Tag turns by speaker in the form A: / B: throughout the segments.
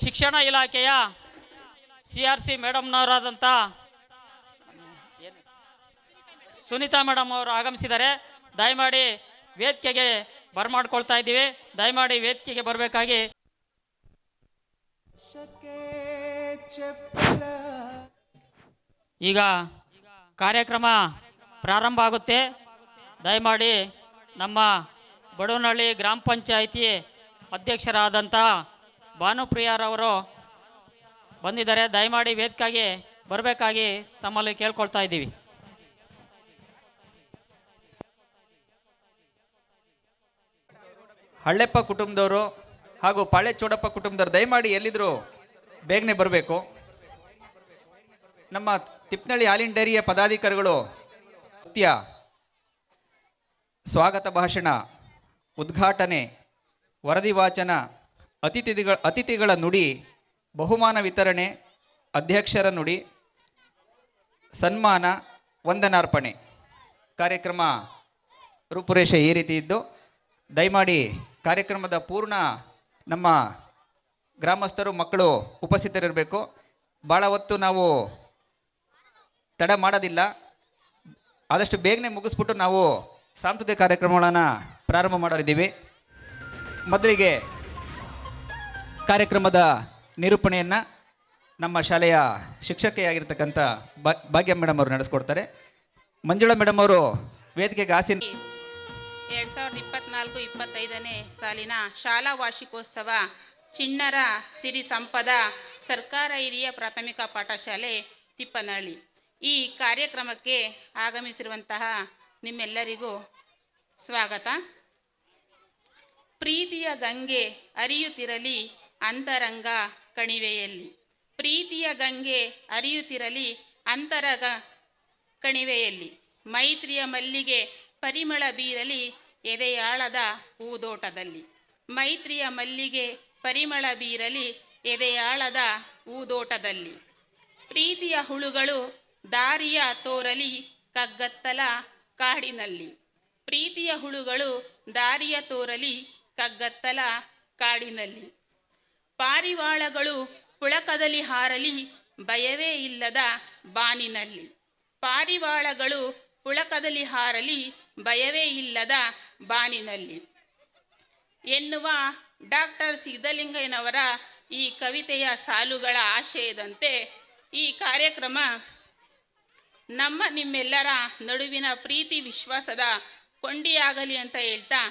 A: ಶಿಕ್ಷಣ ಇಲಾಖೆಯ CRC ಮೇಡಮ್ನವರಾದಂಥ Sunita madam ಅವರು ಆಗಮಿಸಿದ್ದಾರೆ. ದಯಮಾಡಿ ವೇದಿಕೆಗೆ ಬರಮಾಡ್ಕೊಳ್ತಾ ಇದ್ದೀವಿ. ದಯಮಾಡಿ ವೇದಿಕೆಗೆ ಬರಬೇಕಾಗಿ ಈಗ ಕಾರ್ಯಕ್ರಮ ಪ್ರಾರಂಭ ಆಗುತ್ತೆ. ದಯಮಾಡಿ ನಮ್ಮ ಬಡವನಹಳ್ಳಿ ಗ್ರಾಮ ಪಂಚಾಯಿತಿ ಅಧ್ಯಕ್ಷರಾದಂಥ ಭಾನುಪ್ರಿಯಾರವರು ಬಂದಿದ್ದಾರೆ. ದಯಮಾಡಿ ವೇದಿಕೆಗೆ ಬರಬೇಕಾಗಿ ತಮ್ಮಲ್ಲಿ ಕೇಳ್ಕೊಳ್ತಾ ಇದ್ದೀವಿ.
B: ಹಳ್ಳೆಪ್ಪ ಕುಟುಂಬದವರು ಹಾಗೂ ಪಾಳೆ ಚೋಡಪ್ಪ ಕುಟುಂಬದವರು ದಯಮಾಡಿ ಎಲ್ಲಿದ್ರು ಬೇಗನೆ ಬರಬೇಕು. ನಮ್ಮ ತಿಪ್ಪನಹಳ್ಳಿ ಹಾಲಿನ ಡೈರಿಯ ಪದಾಧಿಕಾರಿಗಳು ಸ್ವಾಗತ ಭಾಷಣ, ಉದ್ಘಾಟನೆ, ವರದಿ ವಾಚನ, ಅತಿಥಿಗಳ ನುಡಿ, ಬಹುಮಾನ ವಿತರಣೆ, ಅಧ್ಯಕ್ಷರ ನುಡಿ, ಸನ್ಮಾನ, ವಂದನಾರ್ಪಣೆ ಕಾರ್ಯಕ್ರಮ ರೂಪುರೇಷೆ ಈ ರೀತಿ ಇದ್ದು, ದಯಮಾಡಿ ಕಾರ್ಯಕ್ರಮದ ಪೂರ್ಣ ನಮ್ಮ ಗ್ರಾಮಸ್ಥರು ಮಕ್ಕಳು ಉಪಸ್ಥಿತರಿರಬೇಕು. ಭಾಳ ಹೊತ್ತು ನಾವು ತಡ ಮಾಡೋದಿಲ್ಲ. ಆದಷ್ಟು ಬೇಗನೆ ಮುಗಿಸ್ಬಿಟ್ಟು ನಾವು ಸಾಂಸ್ಕೃತಿಕ ಕಾರ್ಯಕ್ರಮಗಳನ್ನು ಪ್ರಾರಂಭ ಮಾಡೋರಿದ್ದೀವಿ. ಮೊದಲಿಗೆ ಕಾರ್ಯಕ್ರಮದ ನಿರೂಪಣೆಯನ್ನು ನಮ್ಮ ಶಾಲೆಯ ಶಿಕ್ಷಕಿಯಾಗಿರ್ತಕ್ಕಂಥ ಭಾಗ್ಯ ಮೇಡಮ್ ಅವರು ನಡೆಸ್ಕೊಡ್ತಾರೆ. ಮಂಜುಳಾ ಮೇಡಮ್ ಅವರು ವೇದಿಕೆಗೆ ಆಸೀನ.
C: 2024-25ನೇ ಸಾಲಿನ ಶಾಲಾ ವಾರ್ಷಿಕೋತ್ಸವ ಚಿಣ್ಣರ ಸಿರಿ ಸಂಪದ ಸರ್ಕಾರ ಹಿರಿಯ ಪ್ರಾಥಮಿಕ ಪಾಠಶಾಲೆ ತಿಪ್ಪನಹಳ್ಳಿ ಈ ಕಾರ್ಯಕ್ರಮಕ್ಕೆ ಆಗಮಿಸಿರುವಂತಹ ನಿಮ್ಮೆಲ್ಲರಿಗೂ ಸ್ವಾಗತ. ಪ್ರೀತಿಯ ಗಂಗೆ ಹರಿಯುತ್ತಿರಲಿ ಅಂತರಂಗ ಕಣಿವೆಯಲ್ಲಿ, ಪ್ರೀತಿಯ ಗಂಗೆ ಹರಿಯುತ್ತಿರಲಿ ಅಂತರಂಗ ಕಣಿವೆಯಲ್ಲಿ, ಮೈತ್ರಿಯ ಮಲ್ಲಿಗೆ ಪರಿಮಳ ಬೀರಲಿ ಎದೆಯಾಳದ ಹೂದೋಟದಲ್ಲಿ, ಮೈತ್ರಿಯ ಮಲ್ಲಿಗೆ ಪರಿಮಳ ಬೀರಲಿ ಎದೆಯಾಳದ ಹೂದೋಟದಲ್ಲಿ, ಪ್ರೀತಿಯ ಹುಳುಗಳು ದಾರಿಯ ತೋರಲಿ ಕಗ್ಗತ್ತಲ ಕಾಡಿನಲ್ಲಿ, ಪ್ರೀತಿಯ ಹುಳುಗಳು ದಾರಿಯ ತೋರಲಿ ಕಗ್ಗತ್ತಲ ಕಾಡಿನಲ್ಲಿ, ಪಾರಿವಾಳಗಳು ಪುಳಕದಲ್ಲಿ ಹಾರಲಿ ಭಯವೇ ಇಲ್ಲದ ಬಾನಿನಲ್ಲಿ, ಪಾರಿವಾಳಗಳು ಪುಳಕದಲ್ಲಿ ಹಾರಲಿ ಭಯವೇ ಇಲ್ಲದ ಬಾನಿನಲ್ಲಿ ಎನ್ನುವ ಡಾಕ್ಟರ್ ಸಿದ್ಧಲಿಂಗಯ್ಯನವರ ಈ ಕವಿತೆಯ ಸಾಲುಗಳ ಆಶಯದಂತೆ ಈ ಕಾರ್ಯಕ್ರಮ ನಮ್ಮ ನಿಮ್ಮೆಲ್ಲರ ನಡುವಿನ ಪ್ರೀತಿ ವಿಶ್ವಾಸದ ಕೊಂಡಿಯಾಗಲಿ ಅಂತ ಹೇಳ್ತಾ,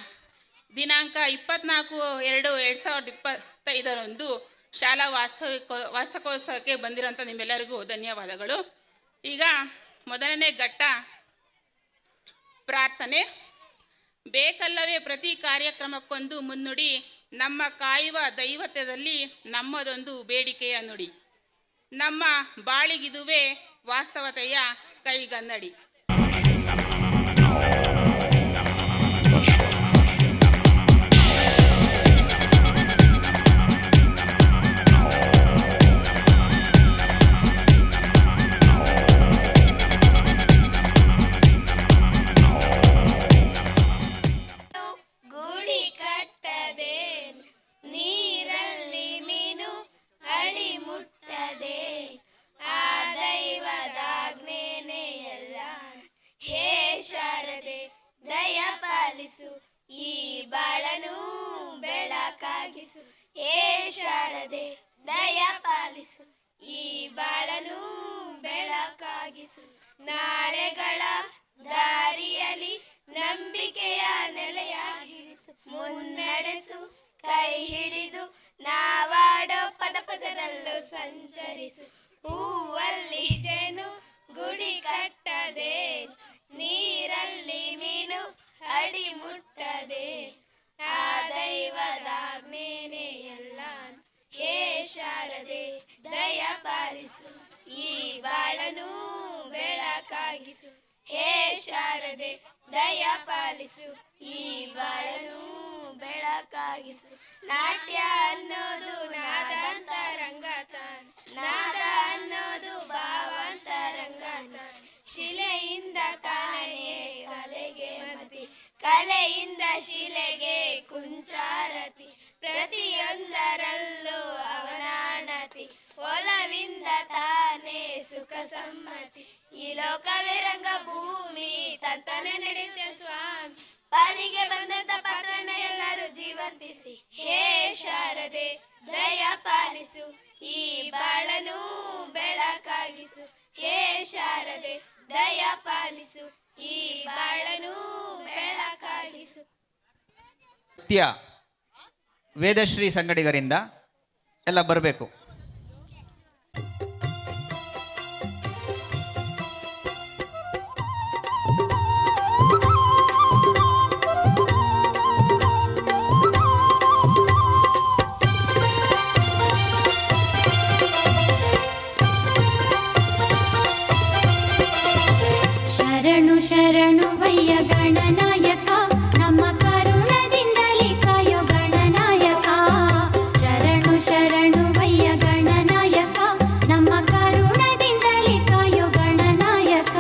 C: ದಿನಾಂಕ 24/2/2025 ಶಾಲಾ ವಾರ್ಷಿಕೋತ್ಸವಕ್ಕೆ ಬಂದಿರೋಂಥ ನಿಮ್ಮೆಲ್ಲರಿಗೂ ಧನ್ಯವಾದಗಳು. ಈಗ ಮೊದಲನೇ ಘಟ್ಟ ಪ್ರಾರ್ಥನೆ. ಬೇಕಲ್ಲವೇ ಪ್ರತಿ ಕಾರ್ಯಕ್ರಮಕ್ಕೊಂದು ಮುನ್ನುಡಿ, ನಮ್ಮ ಕಾಯುವ ದೈವತ್ವದಲ್ಲಿ ನಮ್ಮದೊಂದು ಬೇಡಿಕೆಯ ನುಡಿ, ನಮ್ಮ ಬಾಳಿಗಿದುವೆ ವಾಸ್ತವತೆಯ ಕೈಗನ್ನಡಿ.
D: ಶಾರದೆ ದಯ ಪಾಲಿಸು, ಈ ಬಾಳನು ಬೆಳಕಾಗಿಸು. ಹೇ ಶಾರದೆ ದಯ ಪಾಲಿಸು, ಈ ಬಾಳನು ಬೆಳಕಾಗಿಸು. ನಾಳೆಗಳ ದಾರಿಯಲ್ಲಿ ನಂಬಿಕೆಯ ನೆಲೆಯಾಗಿರಿಸು, ಮುನ್ನಡೆಸು ಕೈ ಹಿಡಿದು ನಾವಾಡೋ ಪದ ಪದದಲ್ಲೂ ಸಂಚರಿಸು. ಹೂವಲ್ಲಿ ಜೇನು ಗುಡಿ ಕಟ್ಟದೆ, ನೀರಲ್ಲಿ ಮೀನು ಅಡಿ ಮುಟ್ಟದೆ, ಆ ದೈವದಾಜ್ಞೆನೇ ಎಲ್ಲ. ಹೇ ಶಾರದೆ ದಯ ಪಾಲಿಸು, ಈ ಬಾಳನು ಬೆಳಕಾಗಿಸು. ಹೇ ಶಾರದೆ ದಯ ಪಾಲಿಸು, ಈ ಬಾಳನು ಬೆಳಕಾಗಿಸು. ನಾಟ್ಯ ಅನ್ನೋದು ನಾದಾಂತರಂಗ ತಾನ್, ನಾದ ಅನ್ನೋದು ಭಾವಾಂತರಂಗ ತಾನ್. ಶಿಲೆಯಿಂದ ಕಾಣೆ ಕಲೆಗೆ ಮತಿ, ಕಲೆಯಿಂದ ಶಿಲೆಗೆ ಕುಂಚಾರತಿ. ಪ್ರತಿಯೊಂದರಲ್ಲೂ ಅವನ ಸಮ್ಮತಿ ಈ ಲೋಕವೇ ರಂಗಭೂಮಿ ತಂತಾನೆ ನಡೆಯುತ್ತೆ ಸ್ವಾಮಿ ಪಾಲಿಗೆ ಬಂದಂತ ಪಾತ್ರನ ಎಲ್ಲರೂ ಜೀವಂತಿಸಿ ಹೇ ಶಾರದೆ ದಯ ಪಾಲಿಸು ಈ ಬಾಳನು ಬೆಳಕಾಗಿಸು ಹೇ ಶಾರದೆ ದಯ ಪಾಲಿಸು ಈ ಬಾಳನು ಬೆಳಕಾಗಿಸು.
B: ನೃತ್ಯ ವೇದಶ್ರೀ ಸಂಗಡಿಗರಿಂದ ಎಲ್ಲ ಬರಬೇಕು.
E: ಶರಣು ಶರಣು ವಯ್ಯ ಗಣನಾಯಕ ನಮ್ಮ ಕರುಣದಿಂದಲೇ ಕಾಯೋ ಗಣನಾಯಕ. ಶರಣು ಶರಣು ವಯ್ಯ ಗಣನಾಯಕ ನಮ್ಮ ಕರುಣದಿಂದಲೇ ಕಾಯೋ ಗಣನಾಯಕ.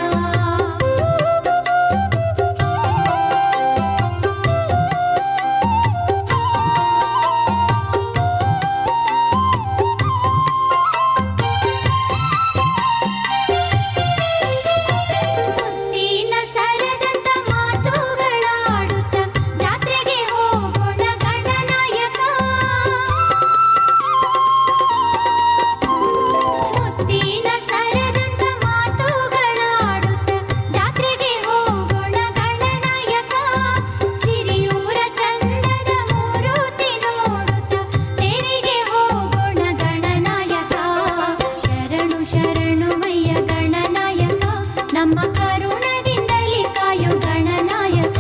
E: ಮುತ್ತಿನ ಸರದಂತ ಮಾತುಗಳಾಡುತ್ತ ಜಾತ್ರೆಗೆ ಹೋಗೋಣ ಗಣನಾಯಕ. ಮುತ್ತಿನ ಸರದಂತ ಮಾತುಗಳಾಡುತ್ತ ಜಾತ್ರೆಗೆ ಹೋಗೋಣ ಗಣನಾಯಕ. ಸಿರಿಯೂರ ಚಂದದ ಮೂರುತಿ ನೋಡುತ್ತ ತೇರಿಗೆ ಹೋಗೋಣ ಗಣನಾಯಕ. ಶರಣು ಶರಣು ಮಯ್ಯ ಗಣನಾಯಕ ನಮ್ಮ ಕರುಣದಿಂದಲೇ ಕಾಯೋ ಗಣನಾಯಕ.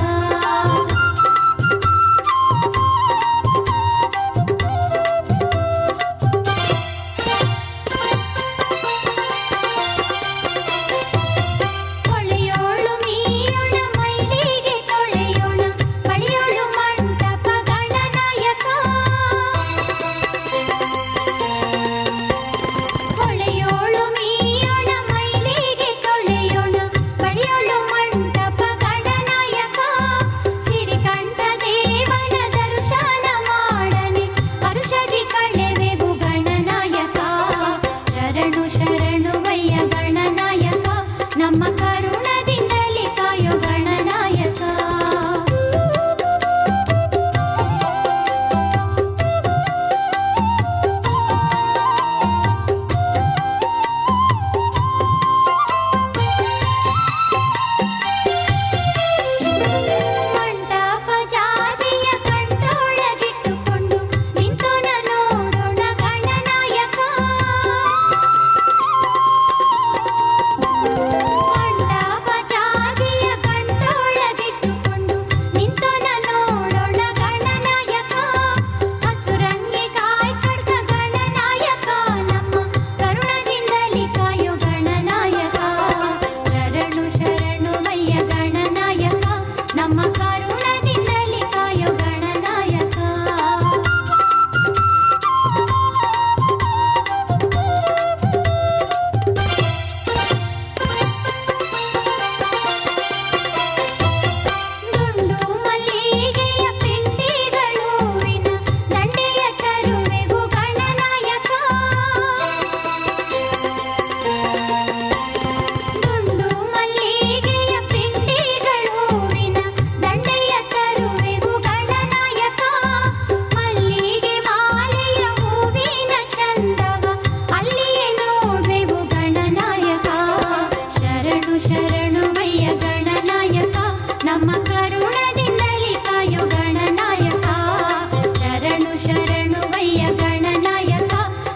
E: ಹೊಳೆಯೋಳು ಮೀಯೋಣ ಮೈಲಿಗೆ ತೊಳೆಯೋಣ ಬಳಿಯೋಳು ಮಂಟಪ ಗಣನಾಯಕ. ಹೊಳೆಯೋಳು ಮೀಯೋಣ ಮೈಲಿಗೆ ತೊಳೆಯೋಣ ಬಳಿಯೋಳು ಮಂಟಪ ಗಣನಾಯಕ. ಸಿರಿಕಂಠ ದೇವನ ದರ್ಶನ ಮಾಡನೆ ಹರುಷದಿ ಕಳೆವೆವು ಗಣನಾಯಕ. ಶರಣು ಶರಣು ವಯ್ಯ ಗಣನಾಯಕ ನಮ್ಮ ಕರುಣದಿಂದಲೇ ಕಾಯೋ ಗಣನಾಯಕ. ಮಂಟಪ ಜಾಜಿಯ ಕಂಠೊಳಗಿಟ್ಟುಕೊಂಡು ನಿಂತೋನ ನೋಡೋಣ ಗಣನಾಯಕ. ಮಂಟಪ ಜಾಜಿಯ ಕಂಠೊಳಗಿಟ್ಟುಕೊಂಡು ನಿಂತೋನ ನೋಡೋಣ ಗಣನಾಯಕ. ಹಸುರಂಗಿ ಕಾಯ್ ಖಡ್ಗ ಗಣನಾಯಕ ನಮ್ಮ ಕರುಣದಿಂದಲೇ ಕಾಯೋ ಗಣನಾಯಕ. ಶರಣು ಶರಣು ವಯ್ಯ ಗಣನಾಯಕ ನಮ್ಮ ಕರುಣದಿಂದಲೇ ಕಾಯೋ ಗಣನಾಯಕ. ದುಂಡು ಮಲ್ಲಿಗೆಯ ಪಿಂಡಿಗಳೂವಿನ ದಂಡೆಯ ತರುವೆವು ಗಣನಾಯಕ. ದುಂಡು ಮಲ್ಲಿಗೆಯ ಪಿಂಡಿಗಳೂವಿನ ದಂಡೆಯ ತರುವೆವು ಗಣನಾಯಕ. ಮಲ್ಲಿಗೆ ಮಾಲೆಯ ಹೂವಿನ ಚಂದವ ಅಲ್ಲಿಯೇ ನೋಡ್ವೆವು ಗಣನಾಯಕ. ಶರಣು ಶರಣು ವಯ್ಯ ಗಣನಾಯಕ ನಮ್ಮ ಕರುಣದಿಂದಲೇ ಕಾಯೋ ಗಣನಾಯಕ. ಶರಣು ಶರಣು ವಯ್ಯ ಗಣನಾಯಕ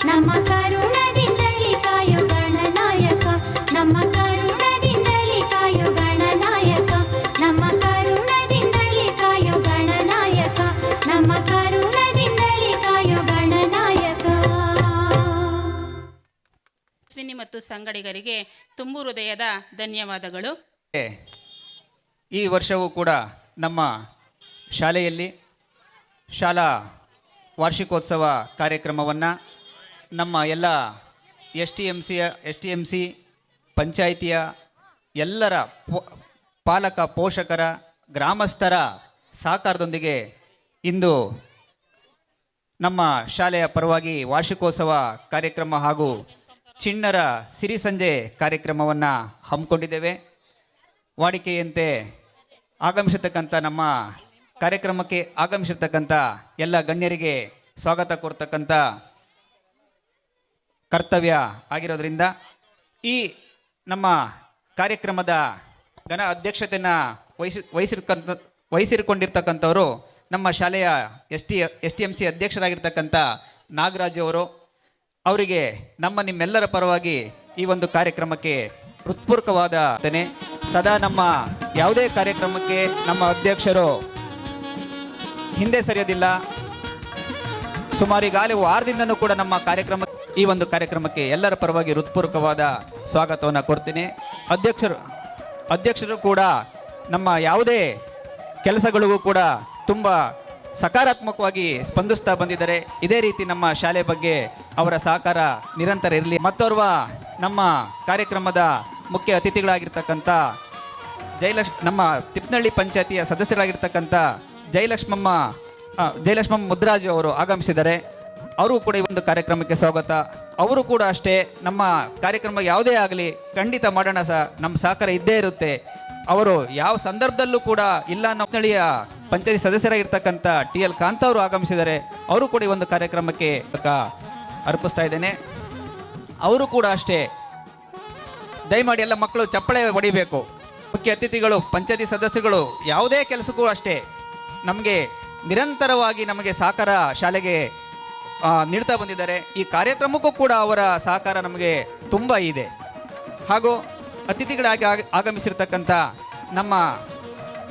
E: ನಮ್ಮ ಕರುಣದಿಂದಲೇ ಕಾಯೋ ಗಣನಾಯಕ. ನಮ್ಮ ಕರುಣದಿಂದಲೇ ಕಾಯೋ ಗಣನಾಯಕ. ನಮ್ಮ ಕರುಣದಿಂದಲೇ ಕಾಯೋ ಗಣನಾಯಕ. ನಮ್ಮ ಕರುಣದಿಂದಲೇ ಕಾಯೋ ಗಣನಾಯಕ.
C: ಅಶ್ವಿನಿ ಮತ್ತು ಸಂಗಡಿಗರಿಗೆ ತುಂಬು ಹೃದಯದ ಧನ್ಯವಾದಗಳು.
B: ಈ ವರ್ಷವೂ ಕೂಡ ನಮ್ಮ ಶಾಲೆಯಲ್ಲಿ ಶಾಲಾ ವಾರ್ಷಿಕೋತ್ಸವ ಕಾರ್ಯಕ್ರಮವನ್ನು ನಮ್ಮ ಎಲ್ಲ ಎಸ್ ಟಿ ಎಮ್ ಸಿ ಪಂಚಾಯಿತಿಯ ಎಲ್ಲರ ಪಾಲಕ ಪೋಷಕರ ಗ್ರಾಮಸ್ಥರ ಸಹಕಾರದೊಂದಿಗೆ ಇಂದು ನಮ್ಮ ಶಾಲೆಯ ಪರವಾಗಿ ವಾರ್ಷಿಕೋತ್ಸವ ಕಾರ್ಯಕ್ರಮ ಹಾಗೂ ಚಿಣ್ಣರ ಸಿರಿ ಸಂಜೆ ಕಾರ್ಯಕ್ರಮವನ್ನು ಹಮ್ಮಿಕೊಂಡಿದ್ದೇವೆ. ವಾಡಿಕೆಯಂತೆ ಆಗಮಿಸಿರ್ತಕ್ಕಂಥ ನಮ್ಮ ಕಾರ್ಯಕ್ರಮಕ್ಕೆ ಆಗಮಿಸಿರ್ತಕ್ಕಂಥ ಎಲ್ಲ ಗಣ್ಯರಿಗೆ ಸ್ವಾಗತ ಕೋರ್ತಕ್ಕಂಥ ಕರ್ತವ್ಯ ಆಗಿರೋದ್ರಿಂದ ಈ ನಮ್ಮ ಕಾರ್ಯಕ್ರಮದ ಘನ ಅಧ್ಯಕ್ಷತೆಯನ್ನು ವಹಿಸಿಕೊಂಡಿರ್ತಕ್ಕಂಥವರು ನಮ್ಮ ಶಾಲೆಯ STMC ಅಧ್ಯಕ್ಷರಾಗಿರ್ತಕ್ಕಂಥ ನಾಗರಾಜ್ ಅವರು. ಅವರಿಗೆ ನಿಮ್ಮೆಲ್ಲರ ಪರವಾಗಿ ಈ ಒಂದು ಕಾರ್ಯಕ್ರಮಕ್ಕೆ ಹೃತ್ಪೂರ್ವಕವಾದ ಸದಾ ನಮ್ಮ ಯಾವುದೇ ಕಾರ್ಯಕ್ರಮಕ್ಕೆ ನಮ್ಮ ಅಧ್ಯಕ್ಷರು ಹಿಂದೆ ಸರಿಯೋದಿಲ್ಲ. ಸುಮಾರಿಗಾಲೇ ವಾರದಿಂದನೂ ಕೂಡ ನಮ್ಮ ಈ ಒಂದು ಕಾರ್ಯಕ್ರಮಕ್ಕೆ ಎಲ್ಲರ ಪರವಾಗಿ ಹೃತ್ಪೂರ್ವಕವಾದ ಸ್ವಾಗತವನ್ನು ಕೊಡ್ತೀನಿ. ಅಧ್ಯಕ್ಷರು ಕೂಡ ನಮ್ಮ ಯಾವುದೇ ಕೆಲಸಗಳಿಗೂ ಕೂಡ ತುಂಬ ಸಕಾರಾತ್ಮಕವಾಗಿ ಸ್ಪಂದಿಸ್ತಾ ಬಂದಿದ್ದಾರೆ. ಇದೇ ರೀತಿ ನಮ್ಮ ಶಾಲೆ ಬಗ್ಗೆ ಅವರ ಸಹಕಾರ ನಿರಂತರ ಇರಲಿ. ಮತ್ತೋರ್ವ ನಮ್ಮ ಕಾರ್ಯಕ್ರಮದ ಮುಖ್ಯ ಅತಿಥಿಗಳಾಗಿರ್ತಕ್ಕಂಥ ನಮ್ಮ ತಿಪ್ಪನಹಳ್ಳಿ ಪಂಚಾಯತಿಯ ಸದಸ್ಯರಾಗಿರ್ತಕ್ಕಂಥ ಜಯಲಕ್ಷ್ಮಮ್ಮ ಮುದ್ರಾಜು ಅವರು ಆಗಮಿಸಿದ್ದಾರೆ. ಅವರು ಕೂಡ ಈ ಒಂದು ಕಾರ್ಯಕ್ರಮಕ್ಕೆ ಸ್ವಾಗತ. ಅವರು ಕೂಡ ಅಷ್ಟೇ ನಮ್ಮ ಕಾರ್ಯಕ್ರಮ ಯಾವುದೇ ಆಗಲಿ ಖಂಡಿತ ಮಾಡೋಣ ನಮ್ಮ ಸಹಕಾರ ಇದ್ದೇ ಇರುತ್ತೆ. ಅವರು ಯಾವ ಸಂದರ್ಭದಲ್ಲೂ ಕೂಡ ಇಲ್ಲ. ನಮ್ಮನಹಳ್ಳಿಯ ಪಂಚಾಯತಿ ಸದಸ್ಯರಾಗಿರ್ತಕ್ಕಂಥ TL ಕಾಂತ ಅವರು ಆಗಮಿಸಿದ್ದಾರೆ. ಅವರು ಕೂಡ ಈ ಒಂದು ಕಾರ್ಯಕ್ರಮಕ್ಕೆ ಅರ್ಪಿಸ್ತಾ ಇದ್ದೇನೆ. ಅವರು ಕೂಡ ಅಷ್ಟೇ ದಯಮಾಡಿ ಎಲ್ಲ ಮಕ್ಕಳು ಚಪ್ಪಳೆ ಹೊಡಿಬೇಕು. ಮುಖ್ಯ ಅತಿಥಿಗಳು ಪಂಚಾಯತಿ ಸದಸ್ಯರುಗಳು ಯಾವುದೇ ಕೆಲಸಕ್ಕೂ ಅಷ್ಟೇ ನಮಗೆ ನಿರಂತರವಾಗಿ ನಮಗೆ ಸಹಕಾರ ಶಾಲೆಗೆ ನೀಡ್ತಾ ಬಂದಿದ್ದಾರೆ. ಈ ಕಾರ್ಯಕ್ರಮಕ್ಕೂ ಕೂಡ ಅವರ ಸಹಕಾರ ನಮಗೆ ತುಂಬ ಇದೆ. ಹಾಗೂ ಅತಿಥಿಗಳಾಗಿ ಆಗಮಿಸಿರ್ತಕ್ಕಂಥ ನಮ್ಮ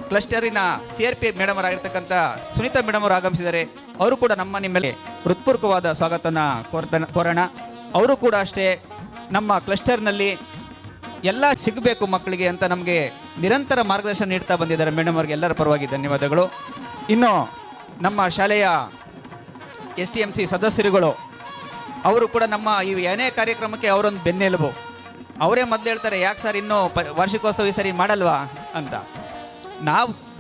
B: ಕ್ಲಸ್ಟರಿನ CRP ಮೇಡಮ್ ಅವರಾಗಿರ್ತಕ್ಕಂಥ ಸುನೀತಾ ಮೇಡಮ್ ಅವರು ಆಗಮಿಸಿದ್ದಾರೆ. ಅವರು ಕೂಡ ನಿಮ್ಮಲ್ಲಿ ಹೃತ್ಪೂರ್ವಕವಾದ ಸ್ವಾಗತನ ಕೋರೋಣ. ಅವರು ಕೂಡ ಅಷ್ಟೇ ನಮ್ಮ ಕ್ಲಸ್ಟರ್ನಲ್ಲಿ ಎಲ್ಲ ಸಿಗಬೇಕು ಮಕ್ಕಳಿಗೆ ಅಂತ ನಮಗೆ ನಿರಂತರ ಮಾರ್ಗದರ್ಶನ ನೀಡ್ತಾ ಬಂದಿದ್ದಾರೆ. ಮೇಡಮ್ ಅವರಿಗೆ ಎಲ್ಲರ ಪರವಾಗಿ ಧನ್ಯವಾದಗಳು. ಇನ್ನು ನಮ್ಮ ಶಾಲೆಯ STMC ಸದಸ್ಯರುಗಳು ಅವರು ಕೂಡ ನಮ್ಮ ಈ ಏನೇ ಕಾರ್ಯಕ್ರಮಕ್ಕೆ ಅವರೊಂದು ಬೆನ್ನೆಲುಬು. ಅವರೇ ಮೊದಲು ಹೇಳ್ತಾರೆ, ಯಾಕೆ ಸರ್ ಇನ್ನೂ ವಾರ್ಷಿಕೋತ್ಸವ ಈ ಸರಿ ಮಾಡಲ್ವಾ ಅಂತ.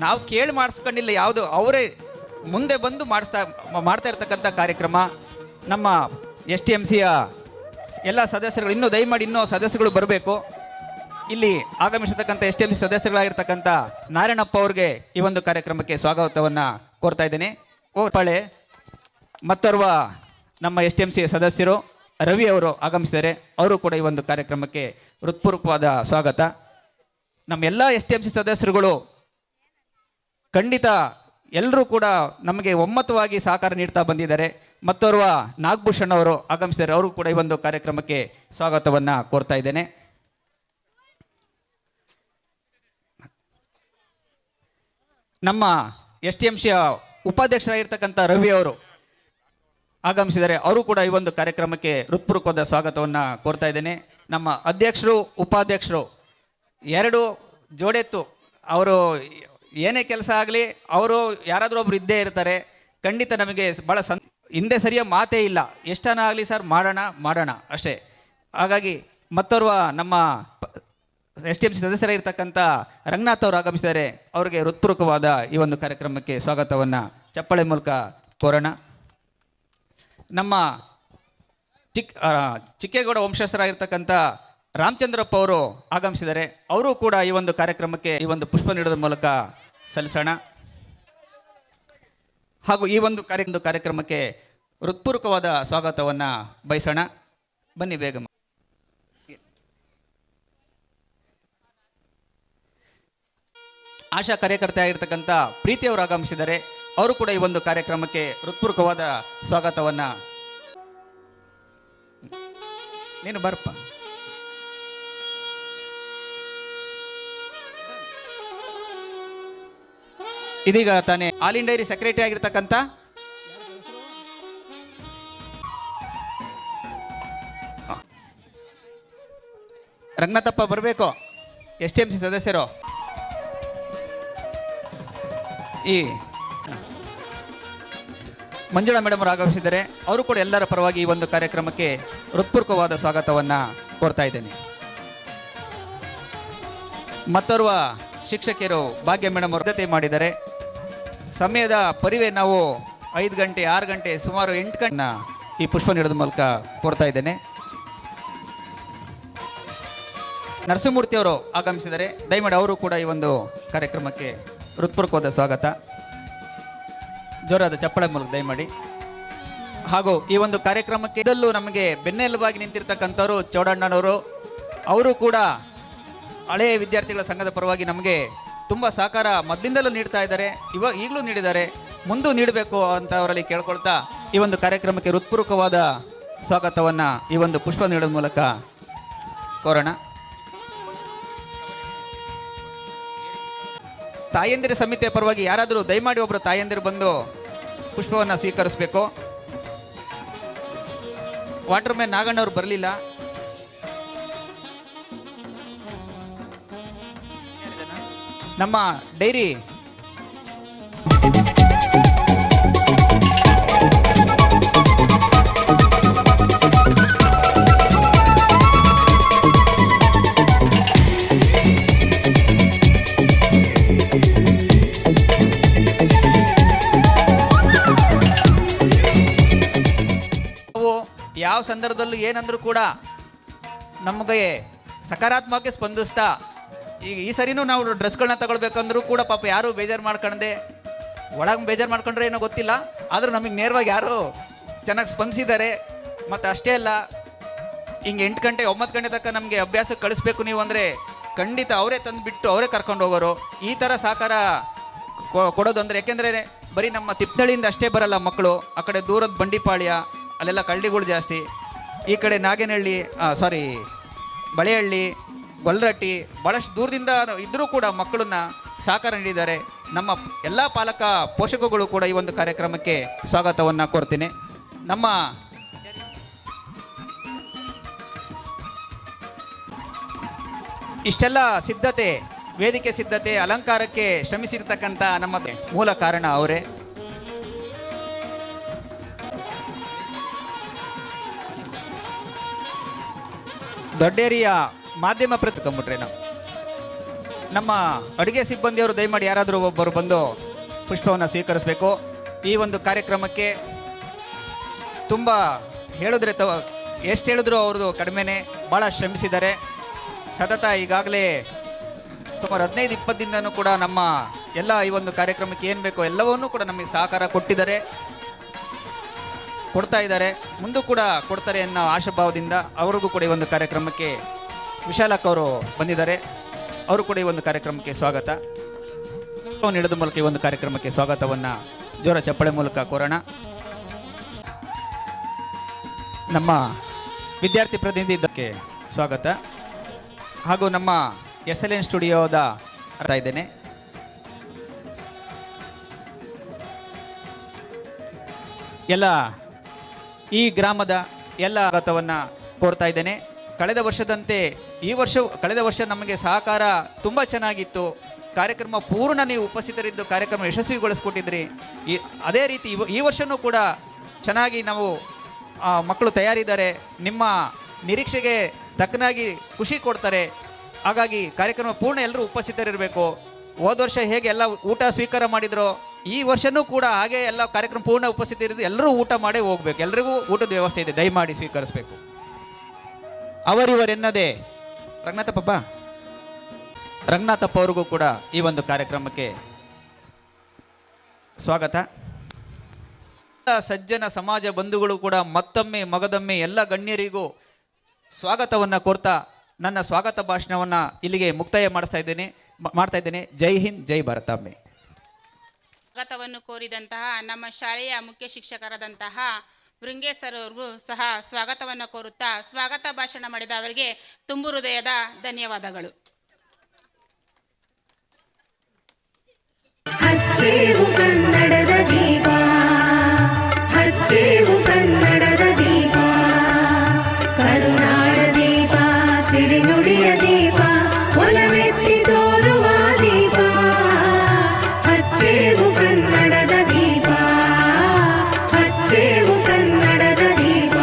B: ನಾವು ಕೇಳಿ ಮಾಡಿಸ್ಕೊಂಡಿಲ್ಲ ಯಾವುದು, ಅವರೇ ಮುಂದೆ ಬಂದು ಮಾಡ್ತಾ ಇರ್ತಕ್ಕಂಥ ಕಾರ್ಯಕ್ರಮ. ನಮ್ಮ STMCಯ ಎಲ್ಲ ಸದಸ್ಯರುಗಳು ದಯಮಾಡಿ ಸದಸ್ಯರುಗಳು ಬರಬೇಕು. ಇಲ್ಲಿ ಆಗಮಿಸಿರ್ತಕ್ಕಂಥ STMC ಸದಸ್ಯರುಗಳಾಗಿರ್ತಕ್ಕಂಥ ನಾರಾಯಣಪ್ಪ ಅವ್ರಿಗೆ ಈ ಒಂದು ಕಾರ್ಯಕ್ರಮಕ್ಕೆ ಸ್ವಾಗತವನ್ನು ಕೋರ್ತಾ ಇದ್ದೇನೆ. ಪಾಳೆ ಮತ್ತೋರ್ವ ನಮ್ಮ STMC ಸದಸ್ಯರು ರವಿ ಅವರು ಆಗಮಿಸಿದ್ದಾರೆ. ಅವರು ಕೂಡ ಈ ಒಂದು ಕಾರ್ಯಕ್ರಮಕ್ಕೆ ಹೃತ್ಪೂರ್ವಕವಾದ ಸ್ವಾಗತ. ನಮ್ಮ ಎಲ್ಲ STMC ಸದಸ್ಯರುಗಳು ಖಂಡಿತ ಎಲ್ಲರೂ ಕೂಡ ನಮಗೆ ಒಮ್ಮತವಾಗಿ ಸಹಕಾರ ನೀಡ್ತಾ ಬಂದಿದ್ದಾರೆ. ಮತ್ತೋರ್ವ ನಾಗಭೂಷಣ್ ಅವರು ಆಗಮಿಸಿದ್ದಾರೆ. ಅವರು ಕೂಡ ಈ ಒಂದು ಕಾರ್ಯಕ್ರಮಕ್ಕೆ ಸ್ವಾಗತವನ್ನು ಕೋರ್ತಾ ಇದ್ದೇನೆ. ನಮ್ಮ STMCಯ ಉಪಾಧ್ಯಕ್ಷರಾಗಿರ್ತಕ್ಕಂಥ ರವಿ ಅವರು ಆಗಮಿಸಿದ್ದಾರೆ. ಅವರು ಕೂಡ ಈ ಒಂದು ಕಾರ್ಯಕ್ರಮಕ್ಕೆ ಹೃತ್ಪೂರ್ವಕವಾದ ಸ್ವಾಗತವನ್ನು ಕೋರ್ತಾ ಇದ್ದೇನೆ. ನಮ್ಮ ಅಧ್ಯಕ್ಷರು ಉಪಾಧ್ಯಕ್ಷರು ಎರಡು ಜೋಡೆತ್ತು. ಅವರು ಏನೇ ಕೆಲಸ ಆಗಲಿ ಅವರು ಯಾರಾದರೂ ಒಬ್ರು ಇದ್ದೇ ಇರ್ತಾರೆ. ಖಂಡಿತ ನಮಗೆ ಭಾಳ ಹಿಂದೆ ಸರಿಯ ಮಾತೇ ಇಲ್ಲ. ಎಷ್ಟನ ಆಗಲಿ ಸರ್ ಮಾಡೋಣ ಅಷ್ಟೇ. ಹಾಗಾಗಿ ಮತ್ತೋರ್ವ ನಮ್ಮ STMC ಸದಸ್ಯರಾಗಿರ್ತಕ್ಕಂಥ ರಂಗನಾಥ್ ಅವರು ಆಗಮಿಸಿದ್ದಾರೆ. ಅವರಿಗೆ ಹೃತ್ಪೂರ್ವಕವಾದ ಈ ಒಂದು ಕಾರ್ಯಕ್ರಮಕ್ಕೆ ಸ್ವಾಗತವನ್ನು ಚಪ್ಪಾಳೆ ಮೂಲಕ ಕೋರೋಣ. ನಮ್ಮ ಚಿಕ್ಕೇಗೌಡ ವಂಶಸ್ಥರಾಗಿರ್ತಕ್ಕಂಥ ರಾಮಚಂದ್ರಪ್ಪ ಅವರು ಆಗಮಿಸಿದ್ದಾರೆ. ಅವರು ಕೂಡ ಈ ಒಂದು ಕಾರ್ಯಕ್ರಮಕ್ಕೆ ಈ ಒಂದು ಪುಷ್ಪ ನೀಡೋದ್ರ ಮೂಲಕ ಸಲ್ಲಿಸೋಣ. ಹಾಗೂ ಈ ಒಂದು ಕಾರ್ಯಕ್ರಮಕ್ಕೆ ಹೃತ್ಪೂರ್ವಕವಾದ ಸ್ವಾಗತವನ್ನು ಬಯಸೋಣ. ಬನ್ನಿ ಬೇಗ. ಆಶಾ ಕಾರ್ಯಕರ್ತೆ ಆಗಿರ್ತಕ್ಕಂಥ ಪ್ರೀತಿ ಅವರು ಆಗಮಿಸಿದ್ದಾರೆ. ಅವರು ಕೂಡ ಈ ಒಂದು ಕಾರ್ಯಕ್ರಮಕ್ಕೆ ಹೃತ್ಪೂರ್ವಕವಾದ ಸ್ವಾಗತವನ್ನು. ನೀನು ಬರ್ಪ. ಇದೀಗ ತಾನೇ ಆಲ್ ಇಂಡಿಯಾ ಡೈರಿ ಸೆಕ್ರೆಟರಿ ಆಗಿರ್ತಕ್ಕಂಥ ರಂಗನಾಥಪ್ಪ ಬರಬೇಕು. STMC ಸದಸ್ಯರು ಈ ಮಂಜುಳಾ ಮೇಡಮ್ ಅವರು ಆಗಮಿಸಿದ್ದಾರೆ. ಅವರು ಕೂಡ ಎಲ್ಲರ ಪರವಾಗಿ ಈ ಒಂದು ಕಾರ್ಯಕ್ರಮಕ್ಕೆ ಹೃತ್ಪೂರ್ವಕವಾದ ಸ್ವಾಗತವನ್ನು ಕೋರ್ತಾ ಇದ್ದೇನೆ. ಮತ್ತೋರ್ವ ಶಿಕ್ಷಕಿಯರು ಭಾಗ್ಯ ಮೇಡಮ್ ಅವರು ಸಿದ್ಧತೆ ಮಾಡಿದ್ದಾರೆ. ಸಮಯದ ಪರಿವೇ ನಾವು 5 ಗಂಟೆ 6 ಗಂಟೆ ಸುಮಾರು 8 ಗಂಟೆ ಈ ಪುಷ್ಪ ನೀಡೋದ್ರ ಮೂಲಕ ಕೋರ್ತಾ ಇದ್ದೇನೆ. ನರಸಿಂಹಮೂರ್ತಿ ಅವರು ಆಗಮಿಸಿದ್ದಾರೆ. ದಯಮಾಡಿ ಅವರು ಕೂಡ ಈ ಒಂದು ಕಾರ್ಯಕ್ರಮಕ್ಕೆ ಹೃತ್ಪೂರ್ವಕವಾದ ಸ್ವಾಗತ. ಜೋರಾದ ಚಪ್ಪಳೆ ಮೂಲಕ ದಯಮಾಡಿ. ಹಾಗೂ ಈ ಒಂದು ಕಾರ್ಯಕ್ರಮಕ್ಕೆ ಇದಲ್ಲೂ ನಮಗೆ ಬೆನ್ನೆಲುಬಾಗಿ ನಿಂತಿರ್ತಕ್ಕಂಥವ್ರು ಚೌಡಣ್ಣನವರು. ಅವರು ಕೂಡ ಹಳೆಯ ವಿದ್ಯಾರ್ಥಿಗಳ ಸಂಘದ ಪರವಾಗಿ ನಮಗೆ ತುಂಬ ಸಹಕಾರ ಮೊದಲಿಂದಲೂ ನೀಡ್ತಾ ಇದ್ದಾರೆ, ಈಗಲೂ ನೀಡಿದ್ದಾರೆ, ಮುಂದೂ ನೀಡಬೇಕು ಅಂತ ಅವರಲ್ಲಿ ಕೇಳ್ಕೊಳ್ತಾ ಈ ಒಂದು ಕಾರ್ಯಕ್ರಮಕ್ಕೆ ಹೃತ್ಪೂರ್ವಕವಾದ ಸ್ವಾಗತವನ್ನು ಈ ಒಂದು ಪುಷ್ಪ ನೀಡೋದ್ರ ಮೂಲಕ ಕೋರೋಣ. ತಾಯಂದಿರ ಸಮಿತಿಯ ಪರವಾಗಿ ಯಾರಾದರೂ ದಯಮಾಡಿ ಒಬ್ಬರು ತಾಯಂದಿರು ಬಂದು ಪುಷ್ಪವನ್ನು ಸ್ವೀಕರಿಸಬೇಕು. ವಾಟರ್ ಮ್ಯಾನ್ ನಾಗಣ್ಣವ್ರು ಬರಲಿಲ್ಲ. ನಮ್ಮ ಡೈರಿ ಯಾವ ಸಂದರ್ಭದಲ್ಲೂ ಏನಂದ್ರೂ ಕೂಡ ನಮಗೆ ಸಕಾರಾತ್ಮಕವಾಗಿ ಸ್ಪಂದಿಸ್ತಾ ಈಗ ಈ ಸರಿನೂ ನಾವು ಡ್ರೆಸ್ಗಳನ್ನ ತಗೊಳ್ಬೇಕಂದ್ರೂ ಕೂಡ ಪಾಪ ಯಾರೂ ಬೇಜಾರು ಮಾಡ್ಕೊಂಡೆ, ಒಳಗೆ ಬೇಜಾರು ಮಾಡ್ಕೊಂಡ್ರೆ ಏನೋ ಗೊತ್ತಿಲ್ಲ, ಆದರೂ ನಮಗೆ ನೇರವಾಗಿ ಯಾರು ಚೆನ್ನಾಗಿ ಸ್ಪಂದಿಸಿದ್ದಾರೆ. ಮತ್ತು ಅಷ್ಟೇ ಅಲ್ಲ, ಹಿಂಗೆ 8 ಗಂಟೆ 9 ಗಂಟೆ ತನಕ ನಮಗೆ ಅಭ್ಯಾಸಕ್ಕೆ ಕಳಿಸ್ಬೇಕು ನೀವು ಅಂದರೆ ಖಂಡಿತ ಅವರೇ ತಂದುಬಿಟ್ಟು ಅವರೇ ಕರ್ಕೊಂಡು ಹೋಗೋರು. ಈ ಥರ ಸಹಕಾರ ಕೊಡೋದು ಅಂದರೆ, ಯಾಕೆಂದರೆ ಬರೀ ನಮ್ಮ ತಿಪ್ಪನಹಳ್ಳಿಯಿಂದ ಅಷ್ಟೇ ಬರಲ್ಲ ಮಕ್ಕಳು, ಆ ಕಡೆ ದೂರದ ಬಂಡಿಪಾಳ್ಯ ಅಲ್ಲೆಲ್ಲ ಕಳ್ಳಿಗಳು ಜಾಸ್ತಿ, ಈ ಕಡೆ ನಾಗೇನಹಳ್ಳಿ ಬಳೆಹಳ್ಳಿ ಗೊಲ್ಲರಟ್ಟಿ ಭಾಳಷ್ಟು ದೂರದಿಂದ ಇದ್ದರೂ ಕೂಡ ಮಕ್ಕಳನ್ನ ಸಹಕಾರ ನೀಡಿದ್ದಾರೆ. ನಮ್ಮ ಎಲ್ಲ ಪಾಲಕ ಪೋಷಕಗಳು ಕೂಡ ಈ ಒಂದು ಕಾರ್ಯಕ್ರಮಕ್ಕೆ ಸ್ವಾಗತವನ್ನು ಕೋರ್ತೀನಿ. ನಮ್ಮ ಇಷ್ಟೆಲ್ಲ ಸಿದ್ಧತೆ, ವೇದಿಕೆ ಸಿದ್ಧತೆ, ಅಲಂಕಾರಕ್ಕೆ ಶ್ರಮಿಸಿರ್ತಕ್ಕಂಥ ನಮ್ಮ ಮೂಲ ಕಾರಣ ಅವರೇ. ದೊಡ್ಡೇರಿಯ ಮಾಧ್ಯಮ ಪ್ರತಿಕೊಂಬಿಟ್ರೆ ನಮ್ಮ ಅಡುಗೆ ಸಿಬ್ಬಂದಿಯವರು ದಯಮಾಡಿ ಯಾರಾದರೂ ಒಬ್ಬರು ಬಂದು ಪುಷ್ಪವನ್ನು ಸ್ವೀಕರಿಸಬೇಕು. ಈ ಒಂದು ಕಾರ್ಯಕ್ರಮಕ್ಕೆ ತುಂಬ ಹೇಳಿದ್ರೆ ಎಷ್ಟು ಹೇಳಿದ್ರು ಅವ್ರದ್ದು ಕಡಿಮೆನೇ, ಭಾಳ ಶ್ರಮಿಸಿದ್ದಾರೆ. ಸತತ ಈಗಾಗಲೇ ಸುಮಾರು 15-20 ದಿನನೂ ಕೂಡ ನಮ್ಮ ಎಲ್ಲ ಈ ಒಂದು ಕಾರ್ಯಕ್ರಮಕ್ಕೆ ಏನು ಬೇಕೋ ಎಲ್ಲವನ್ನೂ ಕೂಡ ನಮಗೆ ಸಹಕಾರ ಕೊಡ್ತಾ ಇದ್ದಾರೆ, ಮುಂದೂ ಕೂಡ ಕೊಡ್ತಾರೆ ಅನ್ನೋ ಆಶಾಭಾವದಿಂದ ಅವ್ರಿಗೂ ಕೂಡ ಈ ಒಂದು ಕಾರ್ಯಕ್ರಮಕ್ಕೆ ವಿಶಾಲಕ್ ಅವರು ಬಂದಿದ್ದಾರೆ. ಅವರು ಕೂಡ ಈ ಒಂದು ಕಾರ್ಯಕ್ರಮಕ್ಕೆ ಸ್ವಾಗತ ನೀಡೋದ ಮೂಲಕ ಈ ಒಂದು ಕಾರ್ಯಕ್ರಮಕ್ಕೆ ಸ್ವಾಗತವನ್ನು ಜೋರ ಚಪ್ಪಳೆ ಮೂಲಕ ಕೋರೋಣ. ನಮ್ಮ ವಿದ್ಯಾರ್ಥಿ ಪ್ರತಿನಿಧಿ ಇದಕ್ಕೆ ಸ್ವಾಗತ. ಹಾಗೂ ನಮ್ಮ SLN ಸ್ಟುಡಿಯೋದ ಅರ್ಥ ಇದ್ದೇನೆ. ಎಲ್ಲ ಈ ಗ್ರಾಮದ ಎಲ್ಲ ಸ್ವಾಗತವನ್ನು ಕೋರ್ತಾ ಇದ್ದೇನೆ. ಕಳೆದ ವರ್ಷ ನಮಗೆ ಸಹಕಾರ ತುಂಬ ಚೆನ್ನಾಗಿತ್ತು. ಕಾರ್ಯಕ್ರಮ ಪೂರ್ಣ ನೀವು ಉಪಸ್ಥಿತರಿದ್ದು ಕಾರ್ಯಕ್ರಮ ಯಶಸ್ವಿಗೊಳಿಸ್ಕೊಟ್ಟಿದ್ರಿ. ಅದೇ ರೀತಿ ಈ ವರ್ಷವೂ ಕೂಡ ಚೆನ್ನಾಗಿ ನಾವು ಮಕ್ಕಳು ತಯಾರಿದ್ದಾರೆ. ನಿಮ್ಮ ನಿರೀಕ್ಷೆಗೆ ತಕ್ಕನಾಗಿ ಖುಷಿ ಕೊಡ್ತಾರೆ. ಹಾಗಾಗಿ ಕಾರ್ಯಕ್ರಮ ಪೂರ್ಣ ಎಲ್ಲರೂ ಉಪಸ್ಥಿತರಿರಬೇಕು. ಹೋದ ವರ್ಷ ಹೇಗೆ ಎಲ್ಲ ಊಟ ಸ್ವೀಕಾರ ಮಾಡಿದ್ರು, ಈ ವರ್ಷವೂ ಕೂಡ ಹಾಗೆ ಎಲ್ಲ ಕಾರ್ಯಕ್ರಮ ಪೂರ್ಣ ಉಪಸ್ಥಿತಿ ಇರೋದು, ಎಲ್ಲರೂ ಊಟ ಮಾಡೇ ಹೋಗ್ಬೇಕು. ಎಲ್ರಿಗೂ ಊಟದ ವ್ಯವಸ್ಥೆ ಇದೆ, ದಯಮಾಡಿ ಸ್ವೀಕರಿಸಬೇಕು. ಅವರಿವರೆನ್ನದೇ ರಂಗನಾಥಪ್ಪ ಅವ್ರಿಗೂ ಕೂಡ ಈ ಒಂದು ಕಾರ್ಯಕ್ರಮಕ್ಕೆ ಸ್ವಾಗತ. ಸಜ್ಜನ ಸಮಾಜ ಬಂಧುಗಳು ಕೂಡ ಮತ್ತೊಮ್ಮೆ ಮಗದೊಮ್ಮೆ ಎಲ್ಲ ಗಣ್ಯರಿಗೂ ಸ್ವಾಗತವನ್ನು ಕೋರ್ತಾ ನನ್ನ ಸ್ವಾಗತ ಭಾಷಣವನ್ನು ಇಲ್ಲಿಗೆ ಮುಕ್ತಾಯ ಮಾಡ್ತಾ ಇದ್ದೇನೆ. ಜೈ ಹಿಂದ್, ಜೈ ಭಾರತಾಂಬೆ.
C: ಸ್ವಾಗತವನ್ನು ಕೋರಿದಂತಹ ನಮ್ಮ ಶಾಲೆಯ ಮುಖ್ಯ ಶಿಕ್ಷಕರಾದಂತಹ ಬೃಂಗೇಶ್ವರ್ ಅವ್ರಿಗೂ ಸಹ ಸ್ವಾಗತವನ್ನು ಕೋರುತ್ತಾ ಸ್ವಾಗತ ಭಾಷಣ ಮಾಡಿದ ಅವರಿಗೆ ತುಂಬು ಹೃದಯದ ಧನ್ಯವಾದಗಳು.
E: ಹಚ್ಚೇವು ಕನ್ನಡದ ದೀಪ, ಹಚ್ಚೇವು ಕನ್ನಡದ ದೀಪ, ಕರುನಾಡ ದೀಪ, ಸಿರಿನುಡಿಯ ದೀಪ, ಒಲವೆತ್ತಿ ತೋರುವ ದೀಪ, ಹಚ್ಚೇವು ಕನ್ನಡದ ದೀಪ, ಹಚ್ಚೇವು ಕನ್ನಡದ ದೀಪ.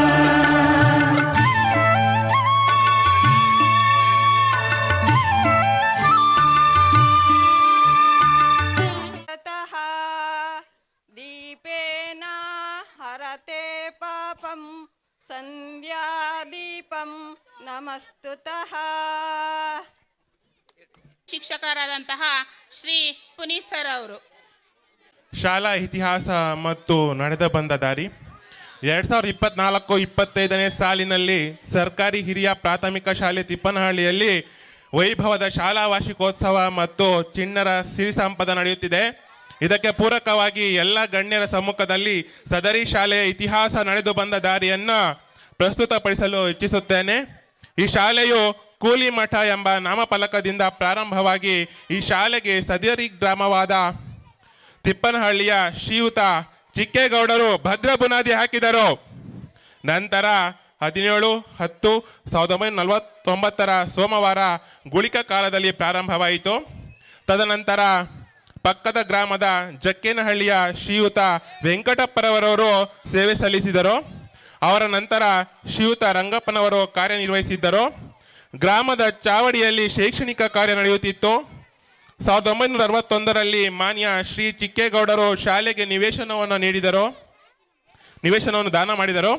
F: ದೀಪೇನ ಹರತೆ ಪಾಪಂ ಸಂಧ್ಯಾ ದೀಪಂ ನಮಸ್ತುತಃ.
C: ಶಿಕ್ಷಕರಾದಂತಹ ಶ್ರೀ ಪುನೀತ್ ಸರ್ ಅವರು.
G: ಶಾಲಾ ಇತಿಹಾಸ ಮತ್ತು ನಡೆದ ಬಂದ ದಾರಿ. 2024-25ನೇ ಸಾಲಿನಲ್ಲಿ ಸರ್ಕಾರಿ ಹಿರಿಯ ಪ್ರಾಥಮಿಕ ಶಾಲೆ ತಿಪ್ಪನಹಳ್ಳಿಯಲ್ಲಿ ವೈಭವದ ಶಾಲಾ ವಾರ್ಷಿಕೋತ್ಸವ ಮತ್ತು ಚಿಣ್ಣರ ಸಿರಿ ಸಂಪದ ನಡೆಯುತ್ತಿದೆ. ಇದಕ್ಕೆ ಪೂರಕವಾಗಿ ಎಲ್ಲ ಗಣ್ಯರ ಸಮ್ಮುಖದಲ್ಲಿ ಸದರಿ ಶಾಲೆಯ ಇತಿಹಾಸ ನಡೆದು ಬಂದ ದಾರಿಯನ್ನು ಪ್ರಸ್ತುತಪಡಿಸಲು ಇಚ್ಛಿಸುತ್ತೇನೆ. ಈ ಶಾಲೆಯು ಕೂಲಿ ಮಠ ಎಂಬ ನಾಮಫಲಕದಿಂದ ಪ್ರಾರಂಭವಾಗಿ ಈ ಶಾಲೆಗೆ ಸದರಿ ಗ್ರಾಮವಾದ ತಿಪ್ಪನಹಳ್ಳಿಯ ಶ್ರೀಯುತ ಚಿಕ್ಕೇಗೌಡರು ಭದ್ರ ಬುನಾದಿ ಹಾಕಿದರು. ನಂತರ 17-10-1949 ಸೋಮವಾರ ಗುಳಿಕ ಕಾಲದಲ್ಲಿ ಪ್ರಾರಂಭವಾಯಿತು. ತದನಂತರ ಪಕ್ಕದ ಗ್ರಾಮದ ಜಕ್ಕೇನಹಳ್ಳಿಯ ಶ್ರೀಯುತ ವೆಂಕಟಪ್ಪರವರವರು ಸೇವೆ ಸಲ್ಲಿಸಿದರು. ಅವರ ನಂತರ ಶ್ರೀಯುತ ರಂಗಪ್ಪನವರು ಕಾರ್ಯನಿರ್ವಹಿಸಿದ್ದರು. ಗ್ರಾಮದ ಚಾವಡಿಯಲ್ಲಿ ಶೈಕ್ಷಣಿಕ ಕಾರ್ಯ ನಡೆಯುತ್ತಿತ್ತು. 1961ರಲ್ಲಿ ಮಾನ್ಯ ಶ್ರೀ ಚಿಕ್ಕೇಗೌಡರು ಶಾಲೆಗೆ ನಿವೇಶನವನ್ನು ದಾನ ಮಾಡಿದರು.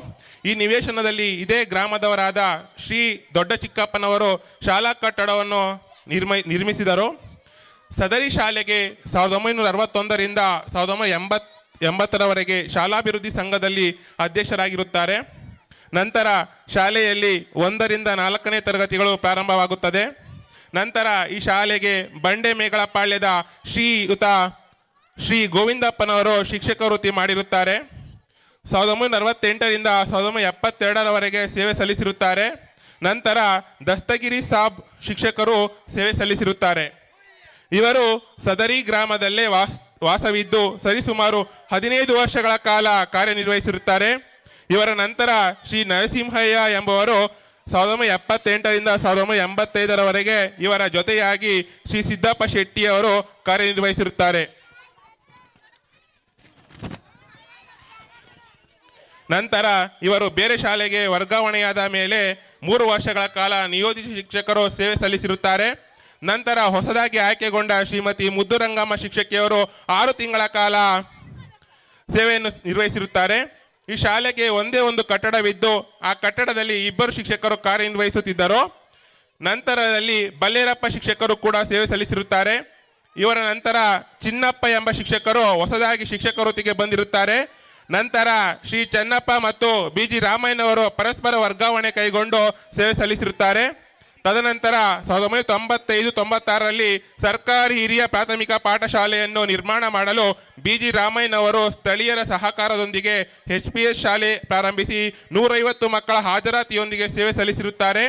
G: ಈ ನಿವೇಶನದಲ್ಲಿ ಇದೇ ಗ್ರಾಮದವರಾದ ಶ್ರೀ ದೊಡ್ಡ ಚಿಕ್ಕಪ್ಪನವರು ಶಾಲಾ ಕಟ್ಟಡವನ್ನು ನಿರ್ಮಿಸಿದರು. ಸದರಿ ಶಾಲೆಗೆ 1961ರಿಂದ 1980ರವರೆಗೆ ಶಾಲಾಭಿವೃದ್ಧಿ ಸಂಘದಲ್ಲಿ ಅಧ್ಯಕ್ಷರಾಗಿರುತ್ತಾರೆ. ನಂತರ ಶಾಲೆಯಲ್ಲಿ 1ರಿಂದ 4ನೇ ತರಗತಿಗಳು ಪ್ರಾರಂಭವಾಗುತ್ತದೆ. ನಂತರ ಈ ಶಾಲೆಗೆ ಬಂಡೆ ಮೇಗಳಪಾಳ್ಯದ ಶ್ರೀಯುತ ಶ್ರೀ ಗೋವಿಂದಪ್ಪನವರು ಶಿಕ್ಷಕ ವೃತ್ತಿ ಮಾಡಿರುತ್ತಾರೆ. 1968ರಿಂದ 1972ರವರೆಗೆ ಸೇವೆ ಸಲ್ಲಿಸಿರುತ್ತಾರೆ. ನಂತರ ದಸ್ತಗಿರಿ ಸಾಬ್ ಶಿಕ್ಷಕರು ಸೇವೆ ಸಲ್ಲಿಸಿರುತ್ತಾರೆ. ಇವರು ಸದರಿ ಗ್ರಾಮದಲ್ಲೇ ವಾಸವಿದ್ದು ಸರಿಸುಮಾರು 15 ವರ್ಷಗಳ ಕಾಲ ಕಾರ್ಯನಿರ್ವಹಿಸಿರುತ್ತಾರೆ. ಇವರ ನಂತರ ಶ್ರೀ ನರಸಿಂಹಯ್ಯ ಎಂಬುವರು 1978ರಿಂದ 1985ರವರೆಗೆ ಇವರ ಜೊತೆಯಾಗಿ ಶ್ರೀ ಸಿದ್ದಪ್ಪ ಶೆಟ್ಟಿಯವರು ಕಾರ್ಯನಿರ್ವಹಿಸಿರುತ್ತಾರೆ. ನಂತರ ಇವರು ಬೇರೆ ಶಾಲೆಗೆ ವರ್ಗಾವಣೆಯಾದ ಮೇಲೆ 3 ವರ್ಷಗಳ ಕಾಲ ನಿಯೋಜಿತ ಶಿಕ್ಷಕರು ಸೇವೆ ಸಲ್ಲಿಸಿರುತ್ತಾರೆ. ನಂತರ ಹೊಸದಾಗಿ ಆಯ್ಕೆಗೊಂಡ ಶ್ರೀಮತಿ ಮುದ್ದುರಂಗಮ್ಮ ಶಿಕ್ಷಕಿಯವರು 6 ತಿಂಗಳ ಕಾಲ ಸೇವೆಯನ್ನು ನಿರ್ವಹಿಸಿರುತ್ತಾರೆ. ಈ ಶಾಲೆಗೆ ಒಂದೇ ಒಂದು ಕಟ್ಟಡವಿದ್ದು ಆ ಕಟ್ಟಡದಲ್ಲಿ 2 ಶಿಕ್ಷಕರು ಕಾರ್ಯನಿರ್ವಹಿಸುತ್ತಿದ್ದರು. ನಂತರದಲ್ಲಿ ಬಲ್ಲೇರಪ್ಪ ಶಿಕ್ಷಕರು ಕೂಡ ಸೇವೆ ಸಲ್ಲಿಸಿರುತ್ತಾರೆ. ಇವರ ನಂತರ ಚಿನ್ನಪ್ಪ ಎಂಬ ಶಿಕ್ಷಕರು ಹೊಸದಾಗಿ ಶಿಕ್ಷಕ ವೃತ್ತಿಗೆ ಬಂದಿರುತ್ತಾರೆ. ನಂತರ ಶ್ರೀ ಚೆನ್ನಪ್ಪ ಮತ್ತು BG ರಾಮಯ್ಯನವರು ಪರಸ್ಪರ ವರ್ಗಾವಣೆ ಕೈಗೊಂಡು ಸೇವೆ ಸಲ್ಲಿಸಿರುತ್ತಾರೆ. ತದನಂತರ 1995-96ರಲ್ಲಿ ಸರ್ಕಾರಿ ಹಿರಿಯ ಪ್ರಾಥಮಿಕ ಪಾಠಶಾಲೆಯನ್ನು ನಿರ್ಮಾಣ ಮಾಡಲು BG ರಾಮಯ್ಯನವರು ಸ್ಥಳೀಯರ ಸಹಕಾರದೊಂದಿಗೆ HPS ಶಾಲೆ ಪ್ರಾರಂಭಿಸಿ 150 ಮಕ್ಕಳ ಹಾಜರಾತಿಯೊಂದಿಗೆ ಸೇವೆ ಸಲ್ಲಿಸಿರುತ್ತಾರೆ.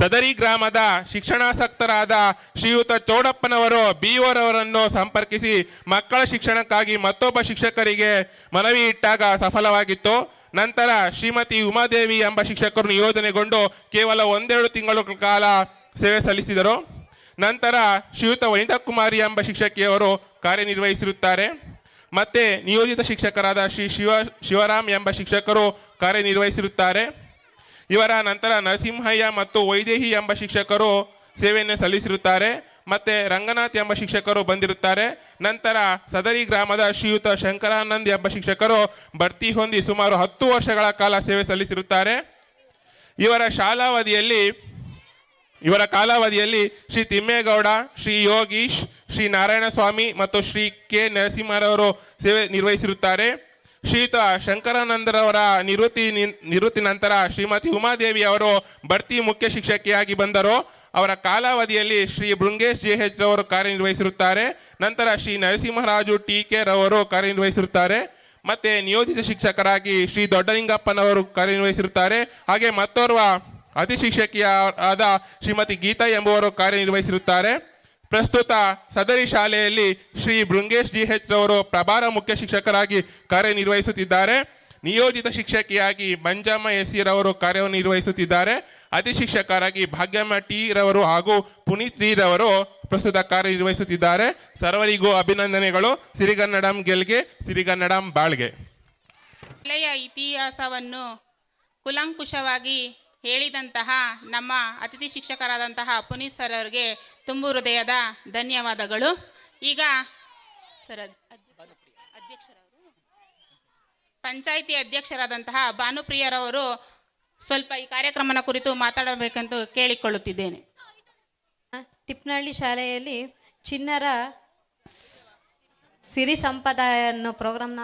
G: ಸದರಿ ಗ್ರಾಮದ ಶಿಕ್ಷಣಾಸಕ್ತರಾದ ಶ್ರೀಯುತ ಚೌಡಪ್ಪನವರು BO ರವರನ್ನು ಸಂಪರ್ಕಿಸಿ ಮಕ್ಕಳ ಶಿಕ್ಷಣಕ್ಕಾಗಿ ಮತ್ತೊಬ್ಬ ಶಿಕ್ಷಕರಿಗೆ ಮನವಿ ಇಟ್ಟಾಗ ಸಫಲವಾಗಿತ್ತು. ನಂತರ ಶ್ರೀಮತಿ ಉಮಾದೇವಿ ಎಂಬ ಶಿಕ್ಷಕರು ನಿಯೋಜನೆಗೊಂಡು ಕೇವಲ 1-2 ತಿಂಗಳ ಕಾಲ ಸೇವೆ ಸಲ್ಲಿಸಿದರು. ನಂತರ ಶ್ರೀಯುತ ವನಿತಾ ಕುಮಾರಿ ಎಂಬ ಶಿಕ್ಷಕಿಯವರು ಕಾರ್ಯನಿರ್ವಹಿಸಿರುತ್ತಾರೆ. ಮತ್ತೆ ನಿಯೋಜಿತ ಶಿಕ್ಷಕರಾದ ಶ್ರೀ ಶಿವರಾಮ್ ಎಂಬ ಶಿಕ್ಷಕರು ಕಾರ್ಯನಿರ್ವಹಿಸಿರುತ್ತಾರೆ. ಇವರ ನಂತರ ನರಸಿಂಹಯ್ಯ ಮತ್ತು ವೈದೇಹಿ ಎಂಬ ಶಿಕ್ಷಕರು ಸೇವೆಯನ್ನು ಸಲ್ಲಿಸಿರುತ್ತಾರೆ. ಮತ್ತು ರಂಗನಾಥ್ ಎಂಬ ಶಿಕ್ಷಕರು ಬಂದಿರುತ್ತಾರೆ. ನಂತರ ಸದರಿ ಗ್ರಾಮದ ಶ್ರೀಯುತ ಶಂಕರಾನಂದ್ ಎಂಬ ಶಿಕ್ಷಕರು ಬಡ್ತಿ ಹೊಂದಿ ಸುಮಾರು 10 ವರ್ಷಗಳ ಕಾಲ ಸೇವೆ ಸಲ್ಲಿಸಿರುತ್ತಾರೆ. ಇವರ ಕಾಲಾವಧಿಯಲ್ಲಿ ಶ್ರೀ ತಿಮ್ಮೇಗೌಡ, ಶ್ರೀ ಯೋಗೀಶ್, ಶ್ರೀ ನಾರಾಯಣಸ್ವಾಮಿ ಮತ್ತು ಶ್ರೀ ಕೆ ನರಸಿಂಹರವರು ಸೇವೆ ನಿರ್ವಹಿಸಿರುತ್ತಾರೆ. ಶ್ರೀಯುತ ಶಂಕರಾನಂದರವರ ನಿವೃತ್ತಿ ನಂತರ ಶ್ರೀಮತಿ ಉಮಾದೇವಿ ಅವರು ಬಡ್ತಿ ಮುಖ್ಯ ಶಿಕ್ಷಕಿಯಾಗಿ ಬಂದರು. ಅವರ ಕಾಲಾವಧಿಯಲ್ಲಿ ಶ್ರೀ ಬೃಂಗೇಶ್ JH ರವರು ಕಾರ್ಯನಿರ್ವಹಿಸಿರುತ್ತಾರೆ. ನಂತರ ಶ್ರೀ ನರಸಿಂಹರಾಜು TK ರವರು ಕಾರ್ಯನಿರ್ವಹಿಸಿರುತ್ತಾರೆ. ಮತ್ತು ನಿಯೋಜಿತ ಶಿಕ್ಷಕರಾಗಿ ಶ್ರೀ ದೊಡ್ಡಲಿಂಗಪ್ಪನವರು ಕಾರ್ಯನಿರ್ವಹಿಸಿರುತ್ತಾರೆ. ಹಾಗೆ ಮತ್ತೋರ್ವ ಅತಿ ಶಿಕ್ಷಕಿಯಾದ ಶ್ರೀಮತಿ ಗೀತಾ ಎಂಬುವರು ಕಾರ್ಯನಿರ್ವಹಿಸಿರುತ್ತಾರೆ. ಪ್ರಸ್ತುತ ಸದರಿ ಶಾಲೆಯಲ್ಲಿ ಶ್ರೀ ಬೃಂಗೇಶ್ JH ರವರು ಪ್ರಭಾರ ಮುಖ್ಯ ಶಿಕ್ಷಕರಾಗಿ ಕಾರ್ಯನಿರ್ವಹಿಸುತ್ತಿದ್ದಾರೆ. ನಿಯೋಜಿತ ಶಿಕ್ಷಕಿಯಾಗಿ ಮಂಜಮ್ಮ SC ರವರು ಕಾರ್ಯನಿರ್ವಹಿಸುತ್ತಿದ್ದಾರೆ. ಅತಿ ಶಿಕ್ಷಕರಾಗಿ ಭಾಗ್ಯಮ್ಮ T ರವರು ಹಾಗೂ ಪುನೀತ್ ರವರು ಪ್ರಸ್ತುತ ಕಾರ್ಯನಿರ್ವಹಿಸುತ್ತಿದ್ದಾರೆ. ಸರ್ವರಿಗೂ ಅಭಿನಂದನೆಗಳು. ಸಿರಿಗನ್ನಡಂ ಗೆಲ್ಗೆ, ಸಿರಿಗನ್ನಡಂ ಬಾಳ್ಗೆ.
C: ಶಾಲೆಯ ಇತಿಹಾಸವನ್ನು ಕುಲಂಕುಷವಾಗಿ ಹೇಳಿದಂತಹ ನಮ್ಮ ಅತಿಥಿ ಶಿಕ್ಷಕರಾದಂತಹ ಪುನೀತ್ ಸರ್ ಅವರಿಗೆ ತುಂಬು ಹೃದಯದ ಧನ್ಯವಾದಗಳು. ಈಗ ಸರ್ ಪಂಚಾಯಿತಿ ಅಧ್ಯಕ್ಷರಾದಂತಹ ಭಾನುಪ್ರಿಯರವರು ಸ್ವಲ್ಪ ಈ ಕಾರ್ಯಕ್ರಮನ ಕುರಿತು ಮಾತಾಡಬೇಕಂತ ಕೇಳಿಕೊಳ್ಳುತ್ತಿದ್ದೇನೆ.
H: ತಿಪ್ಪನಹಳ್ಳಿ ಶಾಲೆಯಲ್ಲಿ ಚಿಣ್ಣರ ಸಿರಿ ಸಂಪದಾಯ ಅನ್ನೋ ಪ್ರೋಗ್ರಾಮ್ನ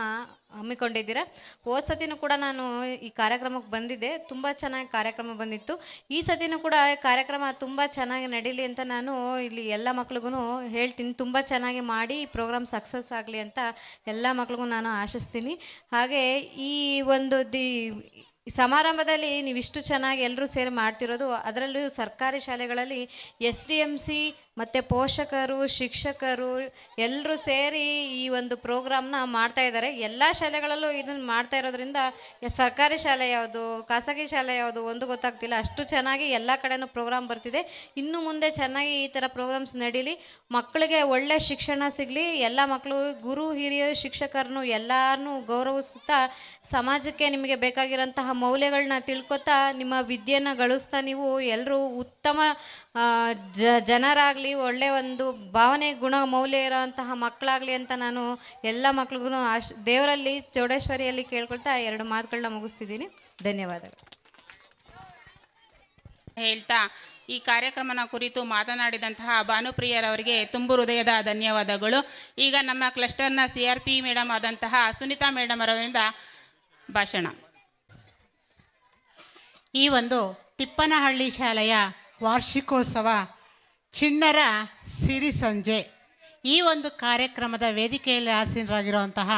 H: ಹಮ್ಮಿಕೊಂಡಿದ್ದೀರಾ. ಹೋದ ಸತಿನೂ ಕೂಡ ನಾನು ಈ ಕಾರ್ಯಕ್ರಮಕ್ಕೆ ಬಂದಿದ್ದೆ, ತುಂಬ ಚೆನ್ನಾಗಿ ಕಾರ್ಯಕ್ರಮ ಬಂದಿತ್ತು. ಈ ಸತಿನೂ ಕೂಡ ಕಾರ್ಯಕ್ರಮ ತುಂಬ ಚೆನ್ನಾಗಿ ನಡೀಲಿ ಅಂತ ನಾನು ಇಲ್ಲಿ ಎಲ್ಲ ಮಕ್ಳಿಗೂ ಹೇಳ್ತೀನಿ. ತುಂಬ ಚೆನ್ನಾಗಿ ಮಾಡಿ ಈ ಪ್ರೋಗ್ರಾಮ್ ಸಕ್ಸಸ್ ಆಗಲಿ ಅಂತ ಎಲ್ಲ ಮಕ್ಳಿಗೂ ನಾನು ಆಶಿಸ್ತೀನಿ. ಹಾಗೆ ಈ ಒಂದು ಸಮಾರಂಭದಲ್ಲಿ ನೀವಿಷ್ಟು ಚೆನ್ನಾಗಿ ಎಲ್ಲರೂ ಸೇರಿ ಮಾಡ್ತಿರೋದು, ಅದರಲ್ಲೂ ಸರ್ಕಾರಿ ಶಾಲೆಗಳಲ್ಲಿ SDMC ಮತ್ತು ಪೋಷಕರು, ಶಿಕ್ಷಕರು ಎಲ್ಲರೂ ಸೇರಿ ಈ ಒಂದು ಪ್ರೋಗ್ರಾಮ್ನ ಮಾಡ್ತಾ ಇದ್ದಾರೆ. ಎಲ್ಲ ಶಾಲೆಗಳಲ್ಲೂ ಇದನ್ನು ಮಾಡ್ತಾ ಇರೋದ್ರಿಂದ ಸರ್ಕಾರಿ ಶಾಲೆ ಯಾವುದು, ಖಾಸಗಿ ಶಾಲೆ ಯಾವುದು ಒಂದು ಗೊತ್ತಾಗ್ತಿಲ್ಲ. ಅಷ್ಟು ಚೆನ್ನಾಗಿ ಎಲ್ಲ ಕಡೆನೂ ಪ್ರೋಗ್ರಾಮ್ ಬರ್ತಿದೆ. ಇನ್ನು ಮುಂದೆ ಚೆನ್ನಾಗಿ ಈ ಥರ ಪ್ರೋಗ್ರಾಮ್ಸ್ ನಡೀಲಿ, ಮಕ್ಕಳಿಗೆ ಒಳ್ಳೆ ಶಿಕ್ಷಣ ಸಿಗಲಿ. ಎಲ್ಲ ಮಕ್ಕಳು ಗುರು ಹಿರಿಯ ಶಿಕ್ಷಕರನ್ನು ಎಲ್ಲರನ್ನೂ ಗೌರವಿಸುತ್ತಾ ಸಮಾಜಕ್ಕೆ ನಿಮಗೆ ಬೇಕಾಗಿರೋಂತಹ ಮೌಲ್ಯಗಳನ್ನ ತಿಳ್ಕೊತಾ ನಿಮ್ಮ ವಿದ್ಯೆಯನ್ನು ಗಳಿಸ್ತಾ ನೀವು ಎಲ್ಲರೂ ಉತ್ತಮ ಜನರಾಗಲಿ, ಒಳ್ಳೆ ಒಂದು ಭಾವನೆ ಗುಣ ಮೌಲ್ಯ ಇರೋಂತಹ ಮಕ್ಕಳಾಗಲಿ ಅಂತ ನಾನು ಎಲ್ಲ ಮಕ್ಳಿಗೂ ದೇವರಲ್ಲಿ ಚೌಡೇಶ್ವರಿಯಲ್ಲಿ ಕೇಳ್ಕೊಳ್ತಾ 2 ಮಾತುಗಳನ್ನ ಮುಗಿಸ್ತಿದ್ದೀನಿ. ಧನ್ಯವಾದಗಳು
C: ಹೇಳ್ತಾ ಈ ಕಾರ್ಯಕ್ರಮನ ಕುರಿತು ಮಾತನಾಡಿದಂತಹ ಭಾನುಪ್ರಿಯರವರಿಗೆ ತುಂಬು ಹೃದಯದ ಧನ್ಯವಾದಗಳು. ಈಗ ನಮ್ಮ ಕ್ಲಸ್ಟರ್ನ CRP ಮೇಡಮ್ ಆದಂತಹ ಸುನೀತಾ ಮೇಡಮ್ ಅವರಿಂದ ಭಾಷಣ.
I: ಈ ಒಂದು ತಿಪ್ಪನಹಳ್ಳಿ ಶಾಲೆಯ ವಾರ್ಷಿಕೋತ್ಸವ ಚಿಣ್ಣರ ಸಿರಿ ಸಂಜೆ ಈ ಒಂದು ಕಾರ್ಯಕ್ರಮದ ವೇದಿಕೆಯಲ್ಲಿ ಆಸೀನರಾಗಿರುವಂತಹ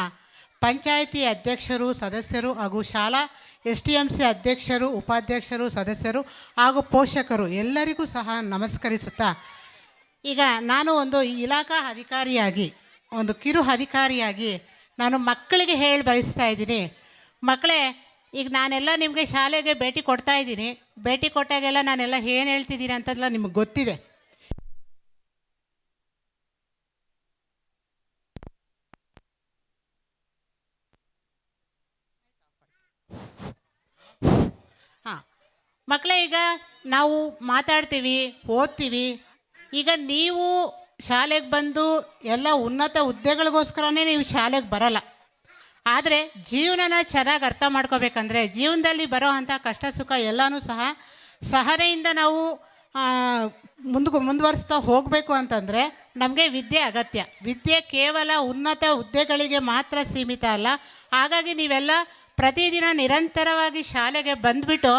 I: ಪಂಚಾಯಿತಿ ಅಧ್ಯಕ್ಷರು, ಸದಸ್ಯರು ಹಾಗೂ ಶಾಲಾ SDMC ಅಧ್ಯಕ್ಷರು, ಉಪಾಧ್ಯಕ್ಷರು, ಸದಸ್ಯರು ಹಾಗೂ ಪೋಷಕರು ಎಲ್ಲರಿಗೂ ಸಹ ನಮಸ್ಕರಿಸುತ್ತಾ, ಈಗ ನಾನು ಒಂದು ಇಲಾಖಾ ಅಧಿಕಾರಿಯಾಗಿ, ಒಂದು ಕಿರು ಅಧಿಕಾರಿಯಾಗಿ ನಾನು ಮಕ್ಕಳಿಗೆ ಹೇಳಿ ಬಯಸ್ತಾ ಇದ್ದೀನಿ. ಮಕ್ಕಳೇ, ಈಗ ನಾನೆಲ್ಲ ನಿಮಗೆ ಶಾಲೆಗೆ ಭೇಟಿ ಕೊಡ್ತಾ ಇದ್ದೀನಿ. ಭೇಟಿ ಕೊಟ್ಟಾಗೆಲ್ಲ ನಾನೆಲ್ಲ ಏನು ಹೇಳ್ತಿದ್ದೀನಿ ಅಂತೆಲ್ಲ ನಿಮಗೆ ಗೊತ್ತಿದೆ. ಹಾಂ ಮಕ್ಕಳೇ, ಈಗ ನಾವು ಮಾತಾಡ್ತೀವಿ, ಓದ್ತೀವಿ. ಈಗ ನೀವು ಶಾಲೆಗೆ ಬಂದು ಎಲ್ಲ ಉನ್ನತ ಹುದ್ದೆಗಳಿಗೋಸ್ಕರನೇ ನೀವು ಶಾಲೆಗೆ ಬರಲ್ಲ. ಆದರೆ ಜೀವನನ ಚೆನ್ನಾಗಿ ಅರ್ಥ ಮಾಡ್ಕೋಬೇಕಂದ್ರೆ ಜೀವನದಲ್ಲಿ ಬರೋ ಅಂಥ ಕಷ್ಟ ಸುಖ ಎಲ್ಲನೂ ಸಹ ಸಹನೆಯಿಂದ ನಾವು ಮುಂದುವರಿಸ್ತಾ ಹೋಗಬೇಕು ಅಂತಂದರೆ ನಮಗೆ ವಿದ್ಯೆ ಅಗತ್ಯ. ವಿದ್ಯೆ ಕೇವಲ ಉನ್ನತ ಹುದ್ದೆಗಳಿಗೆ ಮಾತ್ರ ಸೀಮಿತ ಅಲ್ಲ. ಹಾಗಾಗಿ ನೀವೆಲ್ಲ ಪ್ರತಿದಿನ ನಿರಂತರವಾಗಿ ಶಾಲೆಗೆ ಬಂದುಬಿಟ್ಟು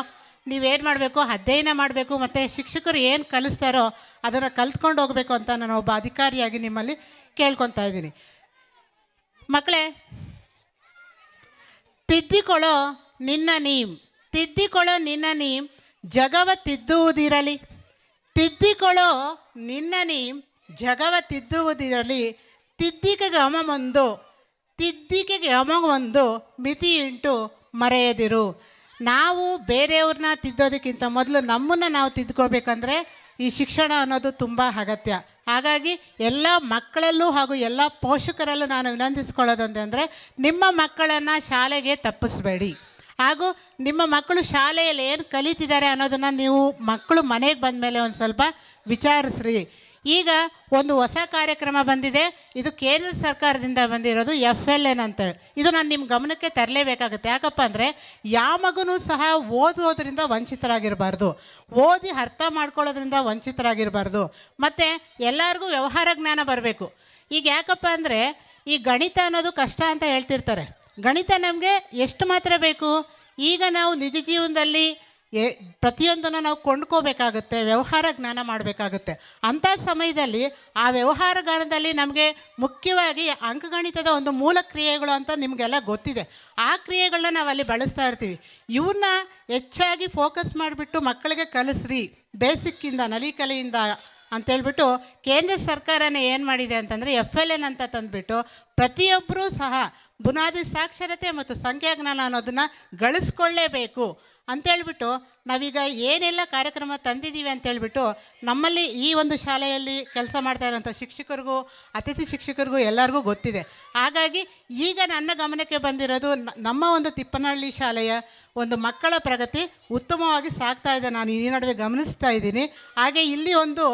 I: ನೀವೇನು ಮಾಡಬೇಕು, ಅಧ್ಯಯನ ಮಾಡಬೇಕು, ಮತ್ತು ಶಿಕ್ಷಕರು ಏನು ಕಲಿಸ್ತಾರೋ ಅದನ್ನು ಕಲ್ತ್ಕೊಂಡು ಹೋಗಬೇಕು ಅಂತ ನಾನು ಒಬ್ಬ ಅಧಿಕಾರಿಯಾಗಿ ನಿಮ್ಮಲ್ಲಿ ಕೇಳ್ಕೊತಾ ಇದ್ದೀನಿ. ಮಕ್ಕಳೇ, ತಿದ್ದಿಕೊಳ್ಳೋ ನಿನ್ನ ನೀಮ್ ಜಗವ ತಿದ್ದುವುದಿರಲಿ. ತಿದ್ದಿಕೊಳ್ಳೋ ನಿನ್ನ ನೀಮ್ ಜಗವ ತಿದ್ದುವುದಿರಲಿ. ತಿದ್ದಿಕೆಗೆ ಅಮಗೊಂದು ಮಿತಿಯುಂಟು ಮರೆಯದಿರು. ನಾವು ಬೇರೆಯವ್ರನ್ನ ತಿದ್ದೋದಕ್ಕಿಂತ ಮೊದಲು ನಮ್ಮನ್ನು ನಾವು ತಿದ್ಕೋಬೇಕಂದ್ರೆ ಈ ಶಿಕ್ಷಣ ಅನ್ನೋದು ತುಂಬ ಅಗತ್ಯ. ಹಾಗಾಗಿ ಎಲ್ಲ ಮಕ್ಕಳಲ್ಲೂ ಹಾಗೂ ಎಲ್ಲ ಪೋಷಕರಲ್ಲೂ ನಾನು ವಿನಂತಿಸ್ಕೊಳ್ಳೋದಂತಂದರೆ ನಿಮ್ಮ ಮಕ್ಕಳನ್ನು ಶಾಲೆಗೆ ತಪ್ಪಿಸ್ಬೇಡಿ. ಹಾಗೂ ನಿಮ್ಮ ಮಕ್ಕಳು ಶಾಲೆಯಲ್ಲಿ ಏನು ಕಲಿತಿದ್ದಾರೆ ಅನ್ನೋದನ್ನು ನೀವು ಮಕ್ಕಳು ಮನೆಗೆ ಬಂದ ಮೇಲೆ ಒಂದು ಸ್ವಲ್ಪ ವಿಚಾರಿಸ್ರಿ. ಈಗ ಒಂದು ಹೊಸ ಕಾರ್ಯಕ್ರಮ ಬಂದಿದೆ, ಇದು ಕೇಂದ್ರ ಸರ್ಕಾರದಿಂದ ಬಂದಿರೋದು FLN ಅಂತೇಳಿ. ಇದು ನಾನು ನಿಮ್ಮ ಗಮನಕ್ಕೆ ತರಲೇಬೇಕಾಗುತ್ತೆ. ಯಾಕಪ್ಪ ಅಂದರೆ ಯಾವ ಮಗುನೂ ಸಹ ಓದೋದ್ರಿಂದ ವಂಚಿತರಾಗಿರಬಾರ್ದು, ಓದಿ ಅರ್ಥ ಮಾಡ್ಕೊಳ್ಳೋದ್ರಿಂದ ವಂಚಿತರಾಗಿರಬಾರ್ದು. ಮತ್ತು ಎಲ್ಲರಿಗೂ ವ್ಯವಹಾರ ಜ್ಞಾನ ಬರಬೇಕು. ಈಗ ಯಾಕಪ್ಪ ಅಂದರೆ ಈ ಗಣಿತ ಅನ್ನೋದು ಕಷ್ಟ ಅಂತ ಹೇಳ್ತಿರ್ತಾರೆ. ಗಣಿತ ನಮಗೆ ಎಷ್ಟು ಮಾತ್ರ ಬೇಕು? ಈಗ ನಾವು ನಿಜ ಜೀವನದಲ್ಲಿ ಪ್ರತಿಯೊಂದನ್ನು ನಾವು ಕೊಂಡ್ಕೋಬೇಕಾಗುತ್ತೆ, ವ್ಯವಹಾರ ಜ್ಞಾನ ಮಾಡಬೇಕಾಗುತ್ತೆ. ಅಂಥ ಸಮಯದಲ್ಲಿ ಆ ವ್ಯವಹಾರ ಜ್ಞಾನದಲ್ಲಿ ನಮಗೆ ಮುಖ್ಯವಾಗಿ ಅಂಕಗಣಿತದ ಒಂದು ಮೂಲ ಕ್ರಿಯೆಗಳು ಅಂತ ನಿಮಗೆಲ್ಲ ಗೊತ್ತಿದೆ. ಆ ಕ್ರಿಯೆಗಳನ್ನ ನಾವು ಅಲ್ಲಿ ಬಳಸ್ತಾ ಇರ್ತೀವಿ. ಇವನ್ನ ಹೆಚ್ಚಾಗಿ ಫೋಕಸ್ ಮಾಡಿಬಿಟ್ಟು ಮಕ್ಕಳಿಗೆ ಕಲಿಸ್ರಿ, ಬೇಸಿಕ್ಕಿಂದ, ನಲಿಕಲೆಯಿಂದ ಅಂತೇಳ್ಬಿಟ್ಟು ಕೇಂದ್ರ ಸರ್ಕಾರನೇ ಏನು ಮಾಡಿದೆ ಅಂತಂದರೆ FLN ಅಂತ ತಂದುಬಿಟ್ಟು ಪ್ರತಿಯೊಬ್ಬರೂ ಸಹ ಬುನಾದಿ ಸಾಕ್ಷರತೆ ಮತ್ತು ಸಂಖ್ಯಾಜ್ಞಾನ ಅನ್ನೋದನ್ನು ಗಳಿಸ್ಕೊಳ್ಳೇಬೇಕು ಅಂತೇಳ್ಬಿಟ್ಟು ನಾವೀಗ ಏನೆಲ್ಲ ಕಾರ್ಯಕ್ರಮ ತಂದಿದ್ದೀವಿ ಅಂತೇಳ್ಬಿಟ್ಟು ನಮ್ಮಲ್ಲಿ ಈ ಒಂದು ಶಾಲೆಯಲ್ಲಿ ಕೆಲಸ ಮಾಡ್ತಾ ಇರೋಂಥ ಶಿಕ್ಷಕರಿಗೂ ಅತಿಥಿ ಶಿಕ್ಷಕರಿಗೂ ಎಲ್ಲರಿಗೂ ಗೊತ್ತಿದೆ. ಹಾಗಾಗಿ ಈಗ ನನ್ನ ಗಮನಕ್ಕೆ ಬಂದಿರೋದು ನಮ್ಮ ಒಂದು ತಿಪ್ಪನಹಳ್ಳಿ ಶಾಲೆಯ ಒಂದು ಮಕ್ಕಳ ಪ್ರಗತಿ ಉತ್ತಮವಾಗಿ ಸಾಗ್ತಾ ಇದೆ. ನಾನು ಈ ನಡುವೆ ಗಮನಿಸ್ತಾ ಇದ್ದೀನಿ. ಹಾಗೆ ಇಲ್ಲಿ ಒಂದು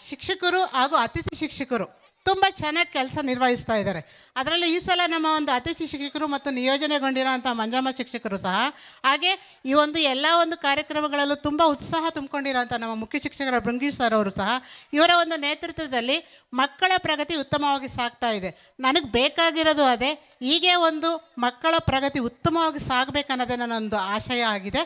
I: ಶಿಕ್ಷಕರು ಹಾಗೂ ಅತಿಥಿ ಶಿಕ್ಷಕರು ತುಂಬ ಚೆನ್ನಾಗಿ ಕೆಲಸ ನಿರ್ವಹಿಸ್ತಾ ಇದ್ದಾರೆ. ಅದರಲ್ಲಿ ಈ ಸಲ ನಮ್ಮ ಒಂದು ಅತಿಥಿ ಶಿಕ್ಷಕರು ಮತ್ತು ನಿಯೋಜನೆಗೊಂಡಿರೋಂಥ ಮಂಜಮ್ಮ ಶಿಕ್ಷಕರು ಸಹ, ಹಾಗೆ ಈ ಒಂದು ಎಲ್ಲ ಒಂದು ಕಾರ್ಯಕ್ರಮಗಳಲ್ಲೂ ತುಂಬ ಉತ್ಸಾಹ ತುಂಬಿಕೊಂಡಿರೋಂಥ ನಮ್ಮ ಮುಖ್ಯ ಶಿಕ್ಷಕರ ಭೃಂಗೇಶ್ ಸರ್ ಅವರು ಸಹ, ಇವರ ಒಂದು ನೇತೃತ್ವದಲ್ಲಿ ಮಕ್ಕಳ ಪ್ರಗತಿ ಉತ್ತಮವಾಗಿ ಸಾಗ್ತಾ ಇದೆ. ನನಗೆ ಬೇಕಾಗಿರೋದು ಅದೇ, ಹೀಗೆ ಒಂದು ಮಕ್ಕಳ ಪ್ರಗತಿ ಉತ್ತಮವಾಗಿ ಸಾಗಬೇಕನ್ನೋದೇ ನನ್ನೊಂದು ಆಶಯ ಆಗಿದೆ.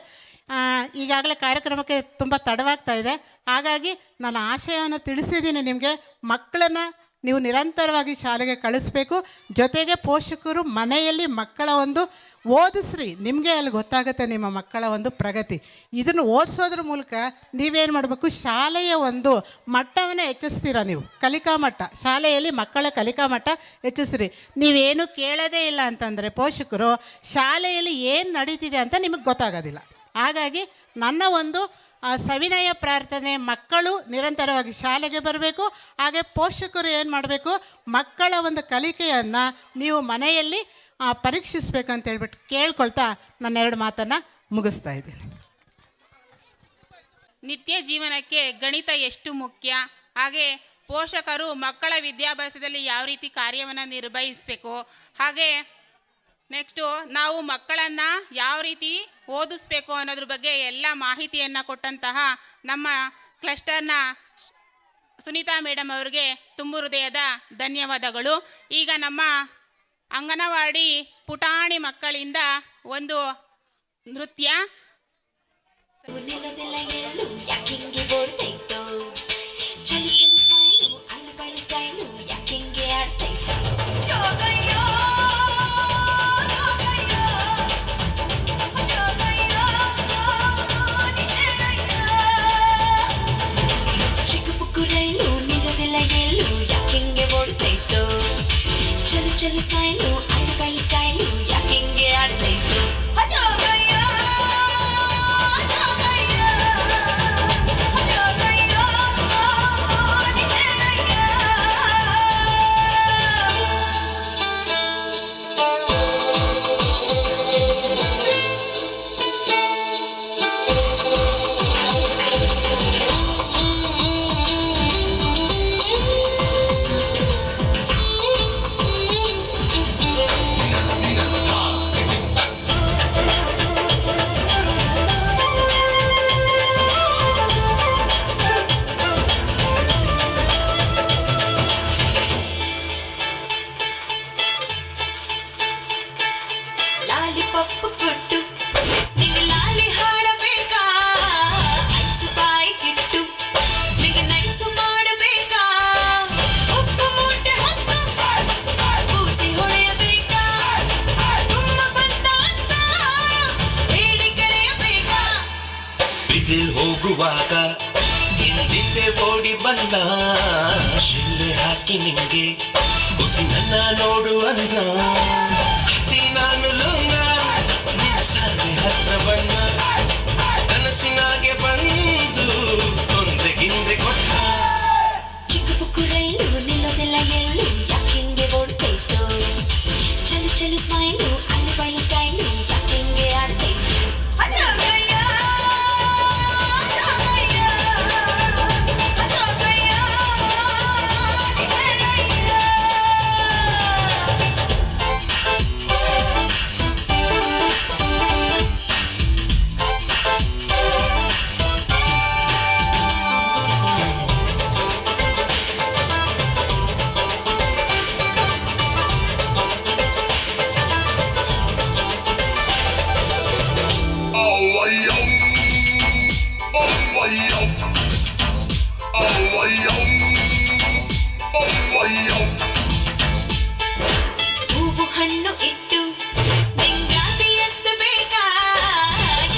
I: ಈಗಾಗಲೇ ಕಾರ್ಯಕ್ರಮಕ್ಕೆ ತುಂಬ ತಡವಾಗ್ತಾ ಇದೆ, ಹಾಗಾಗಿ ನನ್ನ ಆಶಯವನ್ನು ತಿಳಿಸಿದ್ದೀನಿ ನಿಮಗೆ. ಮಕ್ಕಳನ್ನು ನೀವು ನಿರಂತರವಾಗಿ ಶಾಲೆಗೆ ಕಳಿಸ್ಬೇಕು. ಜೊತೆಗೆ ಪೋಷಕರು ಮನೆಯಲ್ಲಿ ಮಕ್ಕಳ ಒಂದು ಓದಿಸ್ರಿ, ನಿಮಗೆ ಅಲ್ಲಿ ಗೊತ್ತಾಗುತ್ತೆ ನಿಮ್ಮ ಮಕ್ಕಳ ಒಂದು ಪ್ರಗತಿ. ಇದನ್ನು ಓದಿಸೋದ್ರ ಮೂಲಕ ನೀವೇನು ಮಾಡಬೇಕು, ಶಾಲೆಯ ಒಂದು ಮಟ್ಟವನ್ನು ಹೆಚ್ಚಿಸ್ತೀರ. ನೀವು ಕಲಿಕಾ ಮಟ್ಟ, ಶಾಲೆಯಲ್ಲಿ ಮಕ್ಕಳ ಕಲಿಕಾ ಮಟ್ಟ ಹೆಚ್ಚಿಸ್ರಿ. ನೀವೇನು ಕೇಳೋದೇ ಇಲ್ಲ ಅಂತಂದರೆ ಪೋಷಕರು ಶಾಲೆಯಲ್ಲಿ ಏನು ನಡೀತಿದೆ ಅಂತ ನಿಮಗೆ ಗೊತ್ತಾಗೋದಿಲ್ಲ. ಹಾಗಾಗಿ ನನ್ನ ಒಂದು ಸವಿನಯ ಪ್ರಾರ್ಥನೆ, ಮಕ್ಕಳು ನಿರಂತರವಾಗಿ ಶಾಲೆಗೆ ಬರಬೇಕು. ಹಾಗೆ ಪೋಷಕರು ಏನು ಮಾಡಬೇಕು, ಮಕ್ಕಳ ಒಂದು ಕಲಿಕೆಯನ್ನು ನೀವು ಮನೆಯಲ್ಲಿ ಪರೀಕ್ಷಿಸಬೇಕಂತ ಹೇಳ್ಬಿಟ್ಟು ಕೇಳ್ಕೊಳ್ತಾ ನನ್ನ 2 ಮಾತನ್ನು ಮುಗಿಸ್ತಾ ಇದ್ದೀನಿ.
C: ನಿತ್ಯ ಜೀವನಕ್ಕೆ ಗಣಿತ ಎಷ್ಟು ಮುಖ್ಯ, ಹಾಗೆ ಪೋಷಕರು ಮಕ್ಕಳ ವಿದ್ಯಾಭ್ಯಾಸದಲ್ಲಿ ಯಾವ ರೀತಿ ಕಾರ್ಯವನ್ನು ನಿರ್ವಹಿಸಬೇಕು, ಹಾಗೆ ನೆಕ್ಸ್ಟು ನಾವು ಮಕ್ಕಳನ್ನು ಯಾವ ರೀತಿ ಓದಿಸ್ಬೇಕು ಅನ್ನೋದ್ರ ಬಗ್ಗೆ ಎಲ್ಲ ಮಾಹಿತಿಯನ್ನು ಕೊಟ್ಟಂತಹ ನಮ್ಮ ಕ್ಲಸ್ಟರ್ನ ಸುನೀತಾ ಮೇಡಮ್ ಅವರಿಗೆ ತುಂಬು ಹೃದಯದ ಧನ್ಯವಾದಗಳು. ಈಗ ನಮ್ಮ ಅಂಗನವಾಡಿ ಪುಟಾಣಿ ಮಕ್ಕಳಿಂದ ಒಂದು ನೃತ್ಯ.
D: ಚಲು ಸ್ಮೈಲು ಅಳಬೈ ಸ್ಟೈಲು ಯಾಕೆಂಗೆ ಆಡ್ತೈತು ಅಜೋಗಯ್ಯ ಅಜೋಗಯ್ಯ ಅಜೋಗಯ್ಯ ನಿಜನಯ್ಯ.
J: ಹೋಗುವಾಗ ಹಿಂದೆ ಓಡಿ ಬಂದ ಶಿಲ್ಲೆ ಹಾಕಿ ನಿಂಗೆ ಉಸಿ ನನ್ನ ನೋಡು ಅಂದ ನಾನು ಲೋಂಗ ಸಾಲೆ ಹತ್ರ ಬಣ್ಣ ಕನಸಿನಾಗೆ ಬಂದು ತೊಂದ್ರೆ ಗಿಂದ್ರೆ ಕೊಟ್ಟ
D: ಚಿಕ್ಕ ಪುಕ್ಕು ರೈಲು ನಿಲ್ಲೋದೆಲ್ಲ ಎಲ್ಲೂ ಯಾಕೆಂಗೆ ಓಡ್ತೈತು ಚಲು ಚಲು ಸ್ಮೈಲು ಅಳಬೈ ಸ್ಟೈಲು ಯಾಕೆಂಗೆ ಆಡ್ತೈತು ಅಜೋಗಯ್ಯ ಹೂವು ಹಣ್ಣು ಇಟ್ಟು ನಿಂಗಾತಿ ಎತ್ತಬೇಕಾ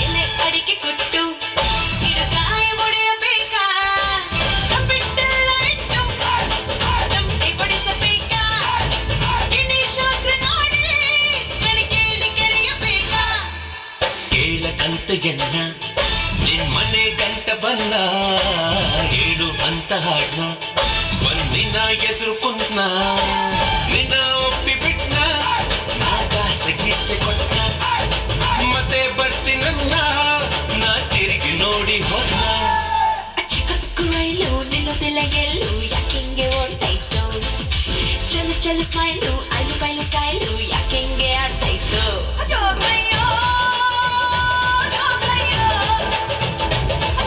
D: ಎಲೆ ಅಡಿಕೆ ಕೊಟ್ಟು ಗಿಡಗಾಯ ಮುಡಿಯಬೇಕಾ ಬಿಟ್ಟೆಲ್ಲ ಇಟ್ಟು ನಮ್ಗೆ ಕೊಡಿಸಬೇಕಾ ಗಿಣಿ ಶಾಸ್ತ್ರ ನೋಡಿ ಕಣಿಕೇಳಿ ಕರೆಯಬೇಕಾ
J: ಕೇಳಕಂತ ಎನ್ನ ನಿಮ್ಮನೆ ಗಂಟ ಬನ್ನ ಹೇಳು ಅಂತ ಹಾಡ್ನ ಬಂದಿನ ಎದುರು ಕುಂತ್ನ ನಿನ್ನ ಒಪ್ಪಿ ಬಿಟ್ನ ನಾ ಕಾಸೆ ಗೀಸೆ ಕೊಟ್ಟ ಮತ್ತೆ ಬರ್ತೀನನ್ನ ನಾ ತಿರುಗಿ ನೋಡಿ ಹೋದ
D: ಚಿಕ್ಕ ಪುಕ್ಕು ರೈಲು ನಿಲ್ಲೋದೆಲ್ಲ ಎಲ್ಲೂ ಯಾಕೆಂಗೆ ಓಡ್ತೈತು ಚಲು ಸ್ಮೈಲು ಐಲು ಬೈಲು ಸ್ಟೈಲು ಯಾಕೆಂಗೆ ಆಡ್ತಾ ಇತ್ತು ಜೋಗಯ್ಯೋ ಜೋಗಯ್ಯೋ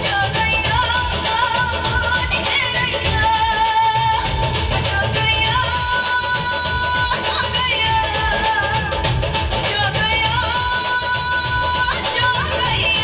D: ಜೋಗಯ್ಯೋ ನಿಜಗಯ್ಯೋ ಜೋಗಯ್ಯೋ ಜೋಗಯ್ಯೋ ಜೋಗಯ್ಯೋ ಜೋಗಯ್ಯೋ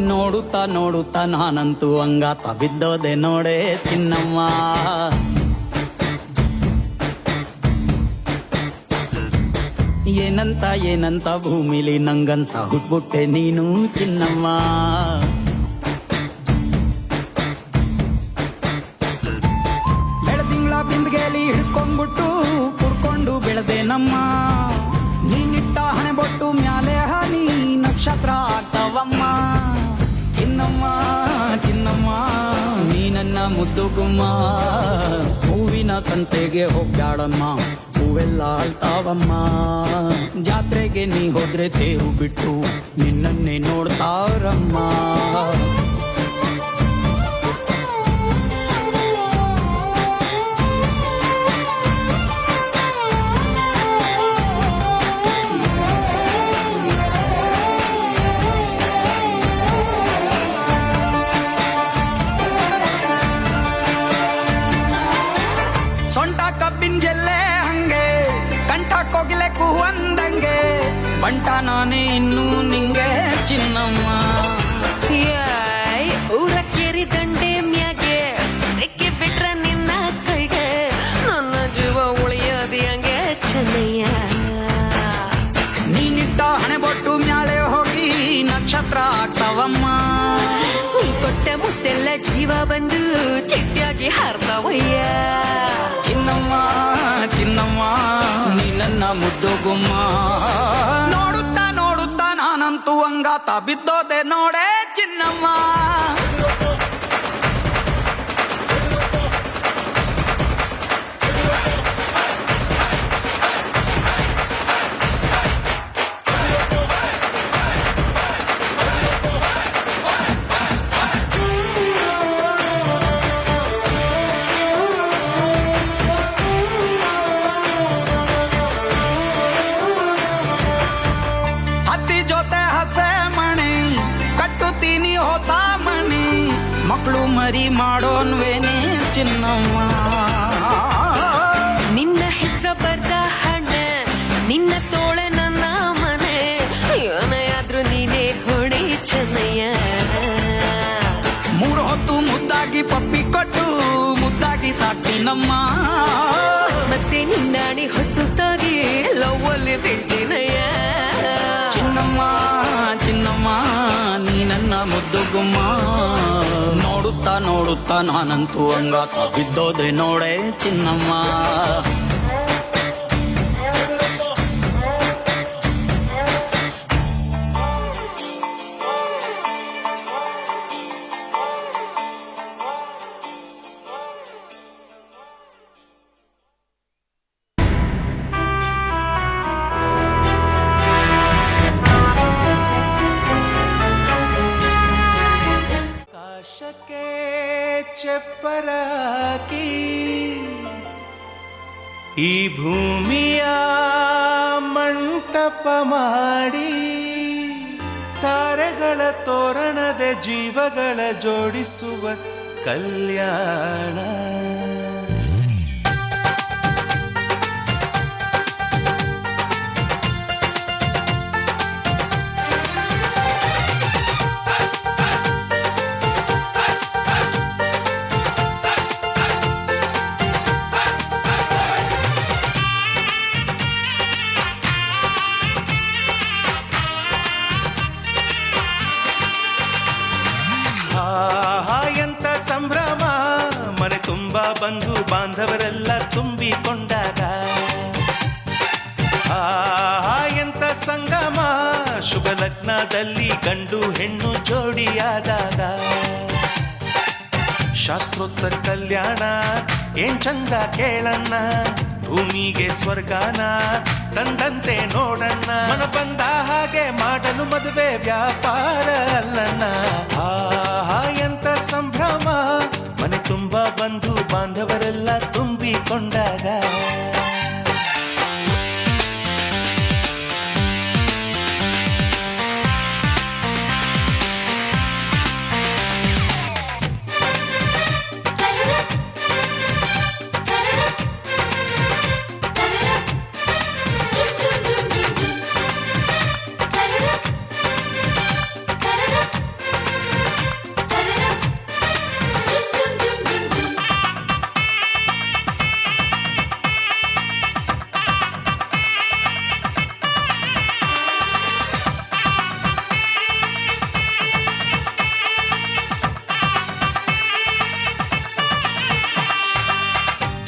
K: ನೋಡುತ್ತಾ ನೋಡುತ್ತಾ ನಾನಂತೂ ಅಂಗಾತ ಬಿದ್ದೋದೆ ನೋಡೆ ಚಿನ್ನಮ್ಮ. ಏನಂತ ಏನಂತ ಭೂಮಿಲಿ ನಂಗಂತ ಹುಟ್ಬಿಟ್ಟೆ ನೀನು ಚಿನ್ನಮ್ಮ. ಬೆಳದಿಂಗಳ ಬಿಂದಿಗೆಲಿ ಹಿಡ್ಕೊಂಡ್ಬಿಟ್ಟು ಕುಡ್ಕೊಂಡು ಬೆಳೆದೆ ನಮ್ಮ. ನೀನಿಟ್ಟ ಹಣೆ ಬೊಟ್ಟು ಮ್ಯಾಲೆ ಹನಿ ನಕ್ಷತ್ರ ಆಗ್ತಾವಮ್ಮ. ಚಿನ್ನಮ್ಮ ಚಿನ್ನಮ್ಮ ನೀ ನನ್ನ ಮುದ್ದು ಗುಮ್ಮ. ಹೂವಿನ ಸಂತೆಗೆ ಹೋಗ್ಯಾಡಮ್ಮ, ಹೂವೆಲ್ಲ ಅಳ್ತಾವಮ್ಮ. ಜಾತ್ರೆಗೆ ನೀ ಹೋದ್ರೆ ತೇರು ಬಿಟ್ಟು ನಿನ್ನನ್ನೇ ನೋಡ್ತಾರಮ್ಮ. ಸೊಂಟ ಕಬ್ಬಿನ ಜಲ್ಲೆ ಹಂಗೆ, ಕಂಠ ಕೋಗಿಲೆ ಕೂವಂದಂಗೆ, ಬಂಟ ನಾನೇ ಇನ್ನೂ ನಿಂಗೆ ಚಿನ್ನಮ್ಮ.
D: ಊರ ಕೇರಿ ದಂಡೆ ಮ್ಯಾಗೆ ಸಿಕ್ಕಿ ಬಿಟ್ರ ನಿನ್ನ ಕೈಗೆ, ನನ್ನ ಜೀವ ಉಳಿಯೋದಿ ಹಂಗೆ ಚೆನ್ನಯ್ಯ.
K: ನೀನಿಟ್ಟ ಹಣೆ ಬೊಟ್ಟು ಮ್ಯಾಳೆ ಹೋಗಿ ನಕ್ಷತ್ರ ಆಗ್ತಾವಮ್ಮ.
D: ನೀ ಕೊಟ್ಟ ಮುತ್ತೆಲ್ಲ ಜೀವ ಬಂದು ಚಿಟ್ಟಿಯಾಗಿ ಹಾರ್ತಾವಯ್ಯ.
K: ಚಿನ್ನಮ್ಮ ಚಿನ್ನಮ್ಮ ನೀ ನನ್ನ ಮುದ್ದು ಗುಮ್ಮ. ನೋಡುತ್ತಾ ನೋಡುತ್ತಾ ನಾನಂತೂ ಅಂಗಾತ ಬಿದ್ದೋದೆ ನೋಡೆ ಚಿನ್ನಮ್ಮ. ಹತ್ತಿ ಜೊತೆ ಹಸೆ ಮಣಿ ಕಟ್ಟುತ್ತೀನಿ ಹೊಸ ಮಣಿ, ಮಕ್ಕಳು ಮರಿ ಮಾಡೋನ್ವೇನೆ ಚಿನ್ನಮ್ಮ.
D: ನಿನ್ನ ಹೆಸರು ಬರ್ದ ಹಣ, ನಿನ್ನ ತೋಳೆ ನನ್ನ ಮನೆ, ಏನಾದ್ರೂ ನೀನೇ ಹೊಡೆ ಚೆನ್ನಯ್ಯ.
K: ಮೂರು ಹೊತ್ತು ಮುದ್ದಾಗಿ ಪಪ್ಪಿ ಕೊಟ್ಟು ಮುದ್ದಾಗಿ ಸಾಕ್ತೀನಮ್ಮ.
D: ಮತ್ತೆ ನಿನ್ನಾಣಿ ಹೊಸದಾಗಿ ಲವ್ವಲ್ಲಿ ಬೀಳ್ತೀನಯ್ಯ.
K: ಚಿನ್ನಮ್ಮ ಚಿನ್ನಮ್ಮ ನೀ ನನ್ನ ಮುದ್ದು ಗುಮ್ಮ. ನೋಡುತ್ತಾ ನೋಡುತ್ತಾ ನಾನಂತೂ ಅಂಗಾತ ಬಿದ್ದೋದೆ ನೋಡೆ ಚಿನ್ನಮ್ಮ.
J: ಈ ಭೂಮಿಯ ಮಂಟಪ ಮಾಡಿ ತಾರೆಗಳ ತೋರಣದ ಜೀವಗಳ ಜೋಡಿಸುವ ಕಲ್ಯಾಣ. ಎಂತ ಸಂಭ್ರಮ, ಮನೆ ತುಂಬ ಬಂಧು ಬಾಂಧವರೆಲ್ಲ ತುಂಬಿಕೊಂಡಾಗ. ಎಂತ ಸಂಗಮ, ಶುಭ ಲಗ್ನದಲ್ಲಿ ಗಂಡು ಹೆಣ್ಣು ಜೋಡಿಯಾದಾಗ. ಶಾಸ್ತ್ರೋತ್ತರ ಕಲ್ಯಾಣ ಏನ್ ಚಂದ ಕೇಳಣ್ಣ, ಭೂಮಿಗೆ ಸ್ವರ್ಗಾನ ತಂದಂತೆ ನೋಡಣ್ಣ. ಮನ ಬಂದ ಹಾಗೆ ಮಾಡಲು ಮದುವೆ ವ್ಯಾಪಾರ ಅಲ್ಲಣ್ಣ. ಎಂತ ಸಂಭ್ರಮ, ಮನೆ ತುಂಬ ಬಂಧು ಬಾಂಧವರೆಲ್ಲ ತುಂಬಿಕೊಂಡಾಗ.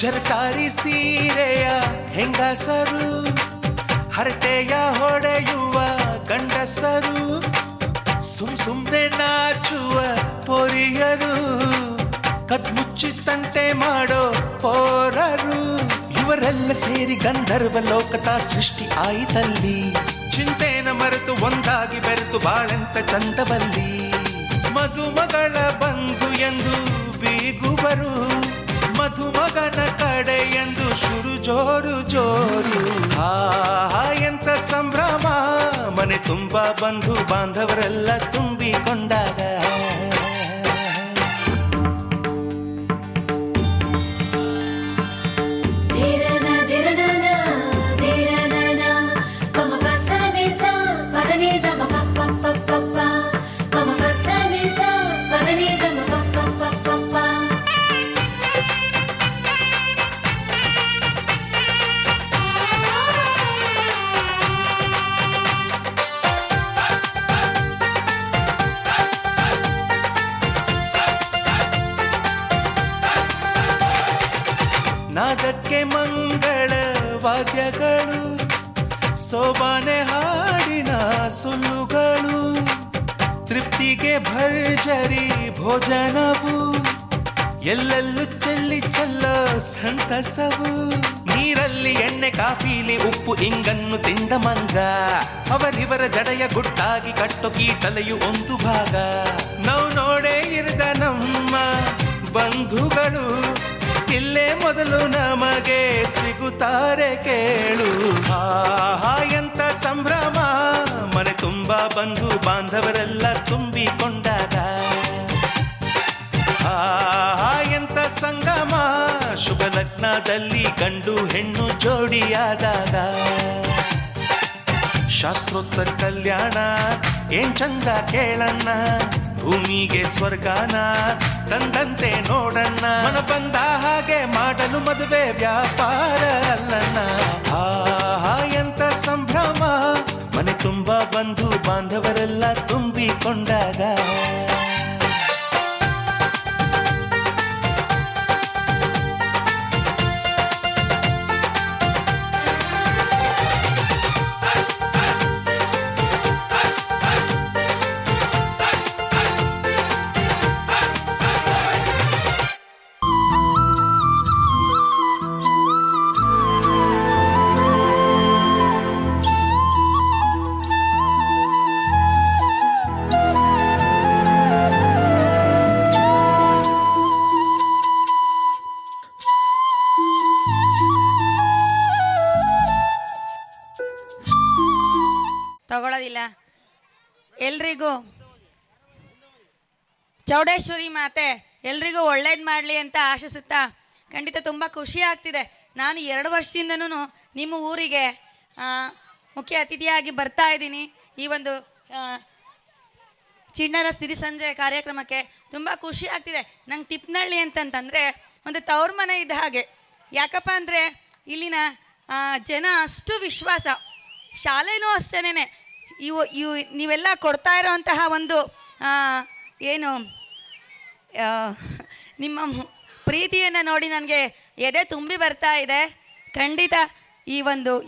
J: ಜರಕಾರಿ ಸೀರೆಯ ಹೆಂಗಸರು, ಹರಟೆಯ ಹೊಡೆಯುವ ಗಂಡಸರು, ಸುಮ್ನೆ ನಾಚುವ ಪೊರಿಯರು, ಕದ್ಮುಚ್ಚಿ ತಂಟೆ ಮಾಡೋ ಪೋರರು, ಇವರೆಲ್ಲ ಸೇರಿ ಗಂಧರ್ವ ಲೋಕದ ಸೃಷ್ಟಿ ಆಯಿತಲ್ಲಿ. ಚಿಂತೆನ ಮರೆತು ಒಂದಾಗಿ ಬೆರೆತು ಬಾಳೆಂತ ಚಂದವಲ್ಲಿ. ಮದುಮಗಳ ಬಂಧು ಎಂದು ಬೀಗುವರು, ಮಧುಮಗನ ಕಡೆ ಎಂದು ಶುರು ಜೋರು ಜೋರು. ಎಂತ ಸಂಭ್ರಮ, ಮನೆ ತುಂಬ ಬಂಧು ಬಾಂಧವರೆಲ್ಲ ತುಂಬಿಕೊಂಡಾಗ. ನಾದಕ್ಕೆ ಮಂಗಳ ವಾದ್ಯಗಳು, ಸೋಬಾನೆ ಹಾಡಿನ ಸುಳ್ಳುಗಳು, ತೃಪ್ತಿಗೆ ಭರ್ಜರಿ ಭೋಜನವು, ಎಲ್ಲೆಲ್ಲೂ ಚೆಲ್ಲಿ ಚೆಲ್ಲ ಸಂತಸವು. ನೀರಲ್ಲಿ ಎಣ್ಣೆ ಕಾಫಿಲಿ ಉಪ್ಪು ಇಂಗನ್ನು ತಿಂದ ಮಂಗ, ಅವರಿವರ ಜಡೆಯ ಗುಟ್ಟಾಗಿ ಕಟ್ಟೋ ಕೀಟಲೆಯು ಒಂದು ಭಾಗ. ನಾವು ನೋಡೇ ಇರದ ನಮ್ಮ ಬಂಧುಗಳು ಇಲ್ಲೇ ಮೊದಲು ನಮಗೆ ಸಿಗುತ್ತಾರೆ ಕೇಳು. ಎಂತ ಸಂಭ್ರಮ, ಮನೆ ತುಂಬ ಬಂಧು ಬಾಂಧವರೆಲ್ಲ ತುಂಬಿಕೊಂಡಾಗ. ಎಂತ ಸಂಗಮ, ಶುಭ ಲಗ್ನದಲ್ಲಿ ಗಂಡು ಹೆಣ್ಣು ಜೋಡಿಯಾದಾಗ. ಶಾಸ್ತ್ರೋತ್ತರ ಕಲ್ಯಾಣ ಏನ್ ಚಂದ ಕೇಳಣ್ಣ, ಭೂಮಿಗೆ ಸ್ವರ್ಗಾನ ತಂದಂತೆ ನೋಡಣ್ಣ. ಮನ ಬಂದ ಹಾಗೆ ಮಾಡಲು ಮದುವೆ ವ್ಯಾಪಾರ ಅಲ್ಲಣ್ಣ. ಎಂತ ಸಂಭ್ರಮ, ಮನೆ ತುಂಬ ಬಂಧು ಬಾಂಧವರೆಲ್ಲ ತುಂಬಿಕೊಂಡಾಗ.
H: ತಗೊಳ್ಳೋದಿಲ್ಲ. ಎಲ್ರಿಗೂ ಚೌಡೇಶ್ವರಿ ಮಾತೆ ಎಲ್ರಿಗೂ ಒಳ್ಳೇದು ಮಾಡಲಿ ಅಂತ ಆಶಿಸುತ್ತಾ, ಖಂಡಿತ ತುಂಬ ಖುಷಿ ಆಗ್ತಿದೆ. ನಾನು 2 ವರ್ಷದಿಂದನೂ ನಿಮ್ಮ ಊರಿಗೆ ಮುಖ್ಯ ಅತಿಥಿಯಾಗಿ ಬರ್ತಾ ಇದ್ದೀನಿ. ಈ ಒಂದು ಚಿಣ್ಣರ ಸಿರಿ ಸಂಜೆ ಕಾರ್ಯಕ್ರಮಕ್ಕೆ ತುಂಬ ಖುಷಿ ಆಗ್ತಿದೆ. ನಂಗೆ ತಿಪ್ಪನಹಳ್ಳಿ ಅಂತಂತಂದರೆ ಒಂದು ತವ್ರ ಮನೆ ಇದ್ದ ಹಾಗೆ. ಯಾಕಪ್ಪ ಅಂದರೆ ಇಲ್ಲಿನ ಜನ ಅಷ್ಟು ವಿಶ್ವಾಸ, ಶಾಲೆನೂ ಅಷ್ಟೇನೆ. ಇವು ನೀವೆಲ್ಲ ಕೊಡ್ತಾ ಇರೋವಂತಹ ಒಂದು ಏನು ನಿಮ್ಮ ಪ್ರೀತಿಯನ್ನು ನೋಡಿ ನನಗೆ ಎದೆ ತುಂಬಿ ಬರ್ತಾ ಇದೆ. ಖಂಡಿತ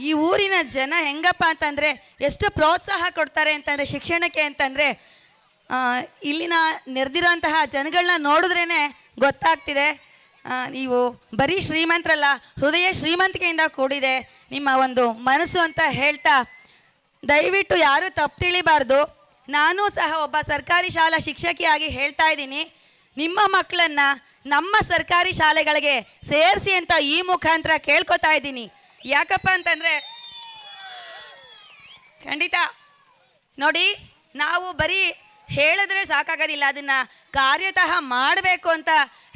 H: ಈ ಊರಿನ ಜನ ಹೆಂಗಪ್ಪ ಅಂತಂದರೆ ಎಷ್ಟು ಪ್ರೋತ್ಸಾಹ ಕೊಡ್ತಾರೆ ಅಂತಂದರೆ ಶಿಕ್ಷಣಕ್ಕೆ ಅಂತಂದರೆ ಇಲ್ಲಿನ ನೆರೆದಿರೋಂತಹ ಜನಗಳನ್ನ ನೋಡಿದ್ರೇ ಗೊತ್ತಾಗ್ತಿದೆ. ನೀವು ಬರೀ ಶ್ರೀಮಂತರಲ್ಲ, ಹೃದಯ ಶ್ರೀಮಂತಿಕೆಯಿಂದ ಕೂಡಿದೆ ನಿಮ್ಮ ಒಂದು ಮನಸ್ಸು ಅಂತ ಹೇಳ್ತಾ, ದಯವಿಟ್ಟು ಯಾರೂ ತಪ್ಪು ತಿಳಿಬಾರ್ದು. ನಾನೂ ಸಹ ಒಬ್ಬ ಸರ್ಕಾರಿ ಶಾಲಾ ಶಿಕ್ಷಕಿಯಾಗಿ ಹೇಳ್ತಾ ಇದ್ದೀನಿ, ನಿಮ್ಮ ಮಕ್ಕಳನ್ನು ನಮ್ಮ ಸರ್ಕಾರಿ ಶಾಲೆಗಳಿಗೆ ಸೇರಿಸಿ ಅಂತ ಈ ಮುಖಾಂತರ ಕೇಳ್ಕೊತಾ ಇದ್ದೀನಿ. ಯಾಕಪ್ಪ ಅಂತಂದರೆ ಖಂಡಿತ ನೋಡಿ, ನಾವು ಬರೀ ಹೇಳಿದ್ರೆ ಸಾಕಾಗೋದಿಲ್ಲ, ಅದನ್ನು ಕಾರ್ಯತಃ ಮಾಡಬೇಕು ಅಂತ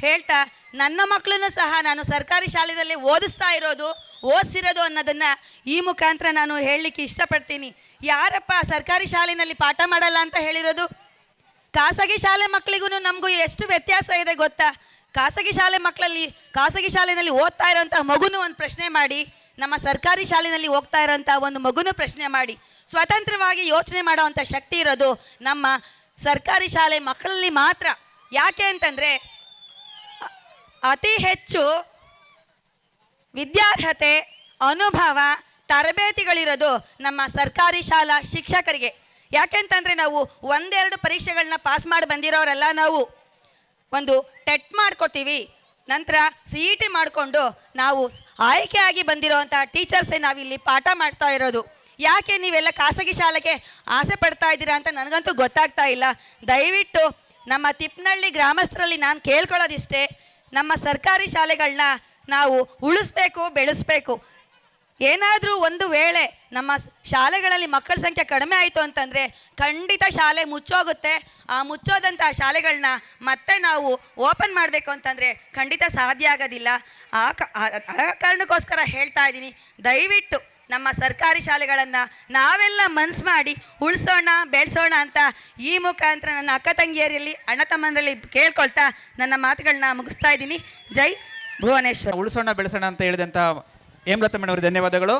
H: ಹೇಳ್ತಾ, ನನ್ನ ಮಕ್ಕಳನ್ನು ಸಹ ನಾನು ಸರ್ಕಾರಿ ಶಾಲೆಯಲ್ಲಿ ಓದಿಸಿರೋದು ಅನ್ನೋದನ್ನು ಈ ಮುಖಾಂತರ ನಾನು ಹೇಳಲಿಕ್ಕೆ ಇಷ್ಟಪಡ್ತೀನಿ. ಯಾರಪ್ಪ ಸರ್ಕಾರಿ ಶಾಲೆಯಲ್ಲಿ ಪಾಠ ಮಾಡಲ್ಲ ಅಂತ ಹೇಳಿರೋದು? ಖಾಸಗಿ ಶಾಲೆ ಮಕ್ಕಳಿಗೂ ನಮಗೂ ಎಷ್ಟು ವ್ಯತ್ಯಾಸ ಇದೆ ಗೊತ್ತಾ? ಖಾಸಗಿ ಶಾಲೆಯಲ್ಲಿ ಓದ್ತಾ ಇರೋಂಥ ಮಗುನೂ ಒಂದು ಪ್ರಶ್ನೆ ಮಾಡಿ, ನಮ್ಮ ಸರ್ಕಾರಿ ಶಾಲೆಯಲ್ಲಿ ಹೋಗ್ತಾ ಇರೋಂಥ ಒಂದು ಮಗುನೂ ಪ್ರಶ್ನೆ ಮಾಡಿ. ಸ್ವತಂತ್ರವಾಗಿ ಯೋಚನೆ ಮಾಡೋವಂಥ ಶಕ್ತಿ ಇರೋದು ನಮ್ಮ ಸರ್ಕಾರಿ ಶಾಲೆ ಮಕ್ಕಳಲ್ಲಿ ಮಾತ್ರ. ಯಾಕೆ ಅಂತಂದರೆ ಅತಿ ಹೆಚ್ಚು ವಿದ್ಯಾರ್ಹತೆ, ಅನುಭವ, ತರಬೇತಿಗಳಿರೋದು ನಮ್ಮ ಸರ್ಕಾರಿ ಶಾಲಾ ಶಿಕ್ಷಕರಿಗೆ. ಯಾಕೆಂತಂದರೆ ನಾವು 1-2 ಪರೀಕ್ಷೆಗಳನ್ನ ಪಾಸ್ ಮಾಡಿ ಬಂದಿರೋರೆಲ್ಲ ನಾವು ಒಂದು ಟೆಟ್ ಮಾಡ್ಕೊತೀವಿ, ನಂತರ CET ಮಾಡಿಕೊಂಡು ನಾವು ಆಯ್ಕೆಯಾಗಿ ಬಂದಿರೋವಂಥ ಟೀಚರ್ಸೇ ನಾವಿಲ್ಲಿ ಪಾಠ ಮಾಡ್ತಾ ಇರೋದು. ಯಾಕೆ ನೀವೆಲ್ಲ ಖಾಸಗಿ ಶಾಲೆಗೆ ಆಸೆ ಪಡ್ತಾ ಇದ್ದೀರಾ ಅಂತ ನನಗಂತೂ ಗೊತ್ತಾಗ್ತಾ ಇಲ್ಲ. ದಯವಿಟ್ಟು ನಮ್ಮ ತಿಪ್ಪನಹಳ್ಳಿ ಗ್ರಾಮಸ್ಥರಲ್ಲಿ ನಾನು ಕೇಳ್ಕೊಳ್ಳೋದಿಷ್ಟೇ, ನಮ್ಮ ಸರ್ಕಾರಿ ಶಾಲೆಗಳನ್ನ ನಾವು ಉಳಿಸ್ಬೇಕು, ಬೆಳೆಸಬೇಕು. ಏನಾದರೂ ಒಂದು ವೇಳೆ ನಮ್ಮ ಶಾಲೆಗಳಲ್ಲಿ ಮಕ್ಕಳ ಸಂಖ್ಯೆ ಕಡಿಮೆ ಆಯಿತು ಅಂತಂದರೆ ಖಂಡಿತ ಶಾಲೆ ಮುಚ್ಚೋಗುತ್ತೆ. ಆ ಮುಚ್ಚೋದಂಥ ಶಾಲೆಗಳನ್ನ ಮತ್ತೆ ನಾವು ಓಪನ್ ಮಾಡಬೇಕು ಅಂತಂದರೆ ಖಂಡಿತ ಸಾಧ್ಯ ಆಗೋದಿಲ್ಲ. ಆ ಕಾರಣಕ್ಕೋಸ್ಕರ ಹೇಳ್ತಾ ಇದ್ದೀನಿ, ದಯವಿಟ್ಟು ನಮ್ಮ ಸರ್ಕಾರಿ ಶಾಲೆಗಳನ್ನು ನಾವೆಲ್ಲ ಮನಸ್ಸು ಮಾಡಿ ಉಳಿಸೋಣ, ಬೆಳೆಸೋಣ ಅಂತ ಈ ಮುಖಾಂತರ ನನ್ನ ಅಕ್ಕ ತಂಗಿಯರಲ್ಲಿ, ಅಣ್ಣ ತಮ್ಮಂದರಲ್ಲಿ ಕೇಳ್ಕೊಳ್ತಾ ನನ್ನ ಮಾತುಗಳನ್ನ ಮುಗಿಸ್ತಾ ಇದ್ದೀನಿ. ಜೈ ಭುವನೇಶ್ವರ್.
B: ಉಳಿಸೋಣ ಬೆಳೆಸೋಣ ಅಂತ ಹೇಳಿದಂಥ ಹೇಮಲತಾ ಮೇಡಮ್ ಅವರಿಗೆ ಧನ್ಯವಾದಗಳು.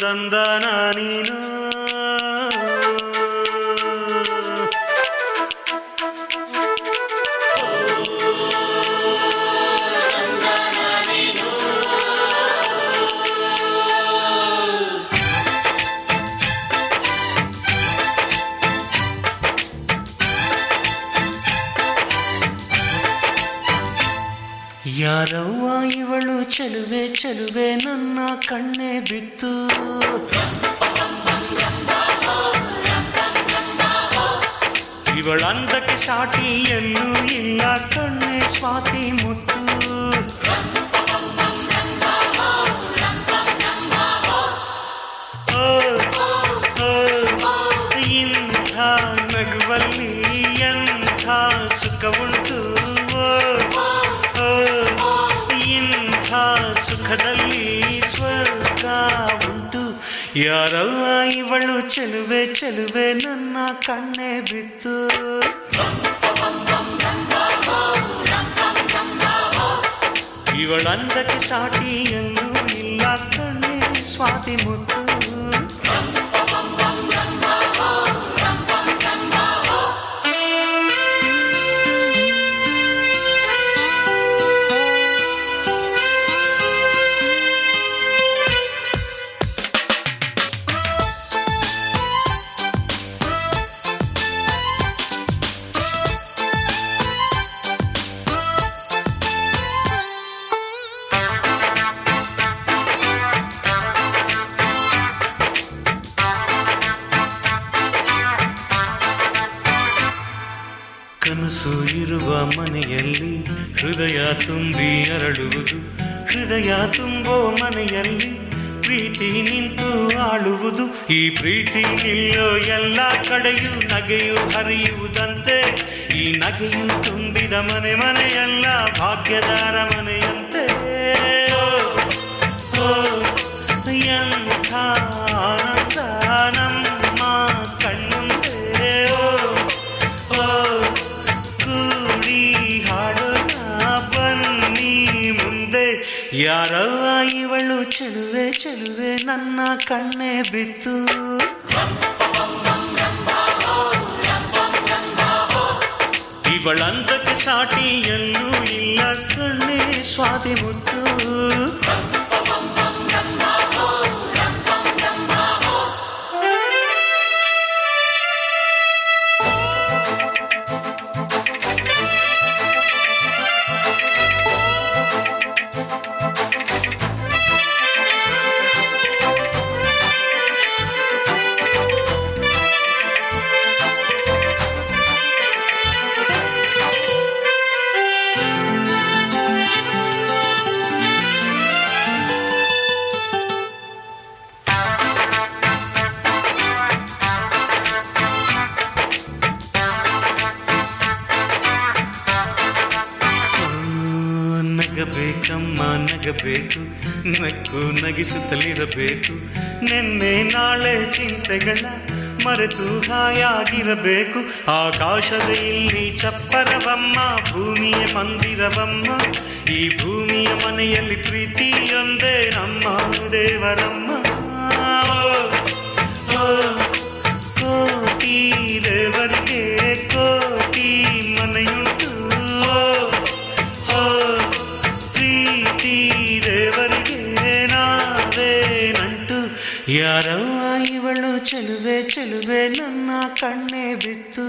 J: ದಂದನ ನೀನು ಯಾರವ್ವ ಇವಳು ಚೆಲುವೆ ಚೆಲುವೆ ನನ್ನ ಕಣ್ಣೆ ಬಿತ್ತು, ಇವಳಂದಕ್ಕೆ ಸಾಟಿ ಎಲ್ಲೂ ಇಲ್ಲ ಕಣ್ಣೆ ಸ್ವಾತಿ ಮುತ್ತು. ಇಂಥ ನಗುವಲ್ಲಿ ಎಂಥ ಸುಖ ಉಂಟು, ಇಂಥ ಸುಖದಲ್ಲಿ ಸ್ವರ್ಗ ಉಂಟು. ಯಾರವ್ವ ಇವಳು ಚೆಲುವೆ ಚೆಲುವೆ ನನ್ನ ಕಣ್ಣೆ ಬಿತ್ತು. ಇವಳಂದಕ್ಕೆ ಸಾಟಿ ಎಲ್ಲೂ ಇಲ್ಲ ಕಣ್ಣೆ ಸ್ವಾತಿ ಮುತ್ತು. ಕನಸು ಇರುವ ಮನೆಯಲ್ಲಿ ಹೃದಯ ತುಂಬಿ ಅರಳುವುದು, ಹೃದಯ ತುಂಬೋ ಮನೆಯಲ್ಲಿ ಪ್ರೀತಿ ನಿಂತು ಆಳುವುದು. ಈ ಪ್ರೀತಿ ನಿಲ್ಲೋ ಎಲ್ಲ ಕಡೆಯೂ ನಗೆಯು ಹರಿಯುವುದಂತೆ, ಈ ನಗೆಯು ತುಂಬಿದ ಮನೆ ಮನೆಯೆಲ್ಲ ಭಾಗ್ಯದಾರ ಮನೆಯಂತೆ. ಓ ಎಂಥ ಆನಂದ ನಮ್ಮ ಕಣ್ಣುಂದೆ, ಓ ಕೂಡಿ ಹಾಡೋಣ ಬನ್ನಿ ಮುಂದೆ. ಯಾರವ್ವ ಇವಳು ಚೆಲುವೆ ಚೆಲುವೆ ನನ್ನ ಕಣ್ಣೆ ಬಿತ್ತು. ಇವಳಂದಕ್ಕೆ ಸಾಟಿ ಎಲ್ಲೂ ಇಲ್ಲ ಕಣ್ಣೆ ಸ್ವಾತಿ ಮುತ್ತು. ನಗಬೇಕಮ್ಮ ನಗಬೇಕು, ನಕ್ಕು ನಗಿಸುತ್ತಲಿರಬೇಕು, ನಿನ್ನೆ ನಾಳೆ ಚಿಂತೆಗಳ ಮರೆತು ಹಾಯಾಗಿರಬೇಕು. ಆಕಾಶದ ಇಲ್ಲಿ ಚಪ್ಪರವಮ್ಮ, ಭೂಮಿಯ ಮಂದಿರವಮ್ಮ, ಈ ಭೂಮಿಯ ಮನೆಯಲ್ಲಿ ಪ್ರೀತಿಯೊಂದೇ ನಮ್ಮ ದೇವರಮ್ಮ. ಕೋಟಿ ದೇವರಿಗೆ ಕೋಟಿ ಮನೆಯುಂಟು, ಪ್ರೀತಿ ದೇವರಿಗೆ ನಾವೇ ನಂಟು. ಯಾರವ್ವ ಇವಳು ಚೆಲುವೆ ಚೆಲುವೆ ನನ್ನ ಕಣ್ಣೆ ಬಿತ್ತು.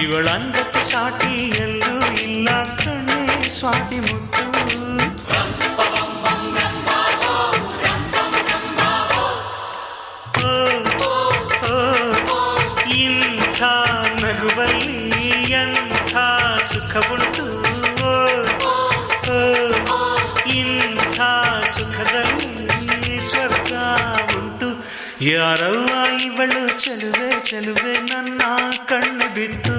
J: ಇವಳಂದಕ್ಕೆ ಸಾಟಿ ಎಲ್ಲೂ ಇಲ್ಲ ಕಣ್ಣೆ ಸ್ವಾತಿ ಮುತ್ತು. ಇಂಥ ನಗುವಲ್ಲಿ ಎಂಥ ಸುಖವುಂಟು, ಇಂಥ ಸುಖದಲ್ಲಿ ಸ್ವರ್ಗ ಉಂಟು. ಯಾರವ್ವ ಇವಳು ಚೆಲುವೆ ಚೆಲುವೆ ನನ್ನ ಕಣ್ಣು ಬಿತ್ತು.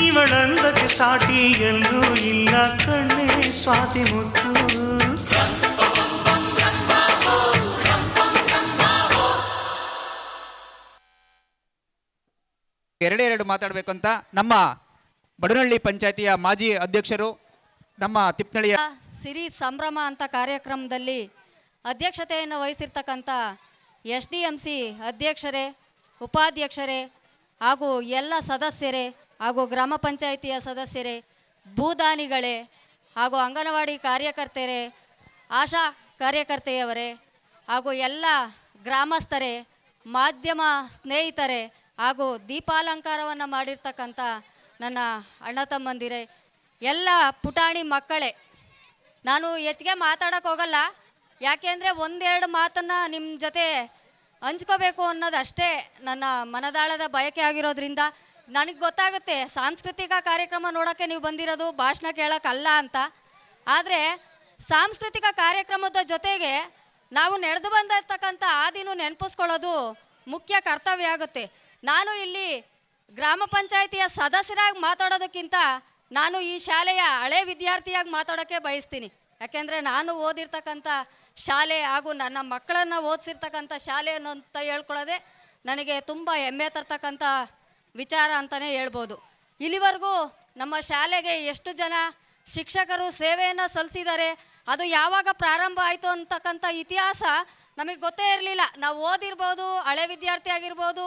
J: ಇವಳಂದಕ್ಕೆ ಸಾಟಿ ಎಲ್ಲೂ ಇಲ್ಲ ಕಣ್ಣೆ ಸ್ವಾತಿ ಮುತ್ತು.
B: ಎರಡೆರಡು ಮಾತಾಡಬೇಕು ಅಂತ ನಮ್ಮ ಬಡನಹಳ್ಳಿ ಪಂಚಾಯತಿಯ ಮಾಜಿ ಅಧ್ಯಕ್ಷರು, ನಮ್ಮ ತಿಪ್ನಳ್ಳಿಯ
H: ಸಿರಿ ಸಂಭ್ರಮ ಅಂತ ಕಾರ್ಯಕ್ರಮದಲ್ಲಿ ಅಧ್ಯಕ್ಷತೆಯನ್ನು ವಹಿಸಿರ್ತಕ್ಕಂಥ SDMC ಅಧ್ಯಕ್ಷರೇ, ಉಪಾಧ್ಯಕ್ಷರೇ ಹಾಗೂ ಎಲ್ಲ ಸದಸ್ಯರೇ ಹಾಗೂ ಗ್ರಾಮ ಪಂಚಾಯಿತಿಯ ಸದಸ್ಯರೇ, ಭೂದಾನಿಗಳೇ ಹಾಗೂ ಅಂಗನವಾಡಿ ಕಾರ್ಯಕರ್ತೆಯರೇ, ಆಶಾ ಕಾರ್ಯಕರ್ತೆಯವರೇ ಹಾಗೂ ಎಲ್ಲ ಗ್ರಾಮಸ್ಥರೇ, ಮಾಧ್ಯಮ ಸ್ನೇಹಿತರೇ ಹಾಗೂ ದೀಪಾಲಂಕಾರವನ್ನು ಮಾಡಿರ್ತಕ್ಕಂಥ ನನ್ನ ಅಣ್ಣ ತಮ್ಮಂದಿರೇ, ಎಲ್ಲ ಪುಟಾಣಿ ಮಕ್ಕಳೇ, ನಾನು ಹೆಚ್ಚಿಗೆ ಮಾತಾಡೋಕ್ಕೆ ಹೋಗಲ್ಲ. ಯಾಕೆಂದರೆ ಒಂದೆರಡು ಮಾತನ್ನು ನಿಮ್ಮ ಜೊತೆ ಹಂಚ್ಕೋಬೇಕು ಅನ್ನೋದಷ್ಟೇ ನನ್ನ ಮನದಾಳದ ಬಯಕೆ ಆಗಿರೋದ್ರಿಂದ ನನಗೆ ಗೊತ್ತಾಗುತ್ತೆ ಸಾಂಸ್ಕೃತಿಕ ಕಾರ್ಯಕ್ರಮ ನೋಡೋಕ್ಕೆ ನೀವು ಬಂದಿರೋದು, ಭಾಷಣ ಕೇಳೋಕ್ಕಲ್ಲ ಅಂತ. ಆದರೆ ಸಾಂಸ್ಕೃತಿಕ ಕಾರ್ಯಕ್ರಮದ ಜೊತೆಗೆ ನಾವು ನಡೆದು ಬಂದಿರ್ತಕ್ಕಂಥ ಹಾದಿನೂ ನೆನಪಿಸ್ಕೊಳ್ಳೋದು ಮುಖ್ಯ ಕರ್ತವ್ಯ ಆಗುತ್ತೆ. ನಾನು ಇಲ್ಲಿ ಗ್ರಾಮ ಪಂಚಾಯಿತಿಯ ಸದಸ್ಯರಾಗಿ ಮಾತಾಡೋದಕ್ಕಿಂತ ನಾನು ಈ ಶಾಲೆಯ ಹಳೆ ವಿದ್ಯಾರ್ಥಿಯಾಗಿ ಮಾತಾಡೋಕ್ಕೆ ಬಯಸ್ತೀನಿ. ಯಾಕೆಂದರೆ ನಾನು ಓದಿರ್ತಕ್ಕಂಥ ಶಾಲೆ ಹಾಗೂ ನನ್ನ ಮಕ್ಕಳನ್ನು ಓದಿಸಿರ್ತಕ್ಕಂಥ ಶಾಲೆ ಅಂತ ಹೇಳ್ಕೊಳ್ಳೋದೆ ನನಗೆ ತುಂಬ ಹೆಮ್ಮೆ ತರ್ತಕ್ಕಂಥ ವಿಚಾರ ಅಂತಲೇ ಹೇಳ್ಬೋದು. ಇಲ್ಲಿವರೆಗೂ ನಮ್ಮ ಶಾಲೆಗೆ ಎಷ್ಟು ಜನ ಶಿಕ್ಷಕರು ಸೇವೆಯನ್ನು ಸಲ್ಲಿಸಿದ್ದಾರೆ, ಅದು ಯಾವಾಗ ಪ್ರಾರಂಭ ಆಯಿತು ಅಂತಕ್ಕಂಥ ಇತಿಹಾಸ ನಮಗೆ ಗೊತ್ತೇ ಇರಲಿಲ್ಲ. ನಾವು ಓದಿರ್ಬೋದು, ಹಳೆ ವಿದ್ಯಾರ್ಥಿ ಆಗಿರ್ಬೋದು,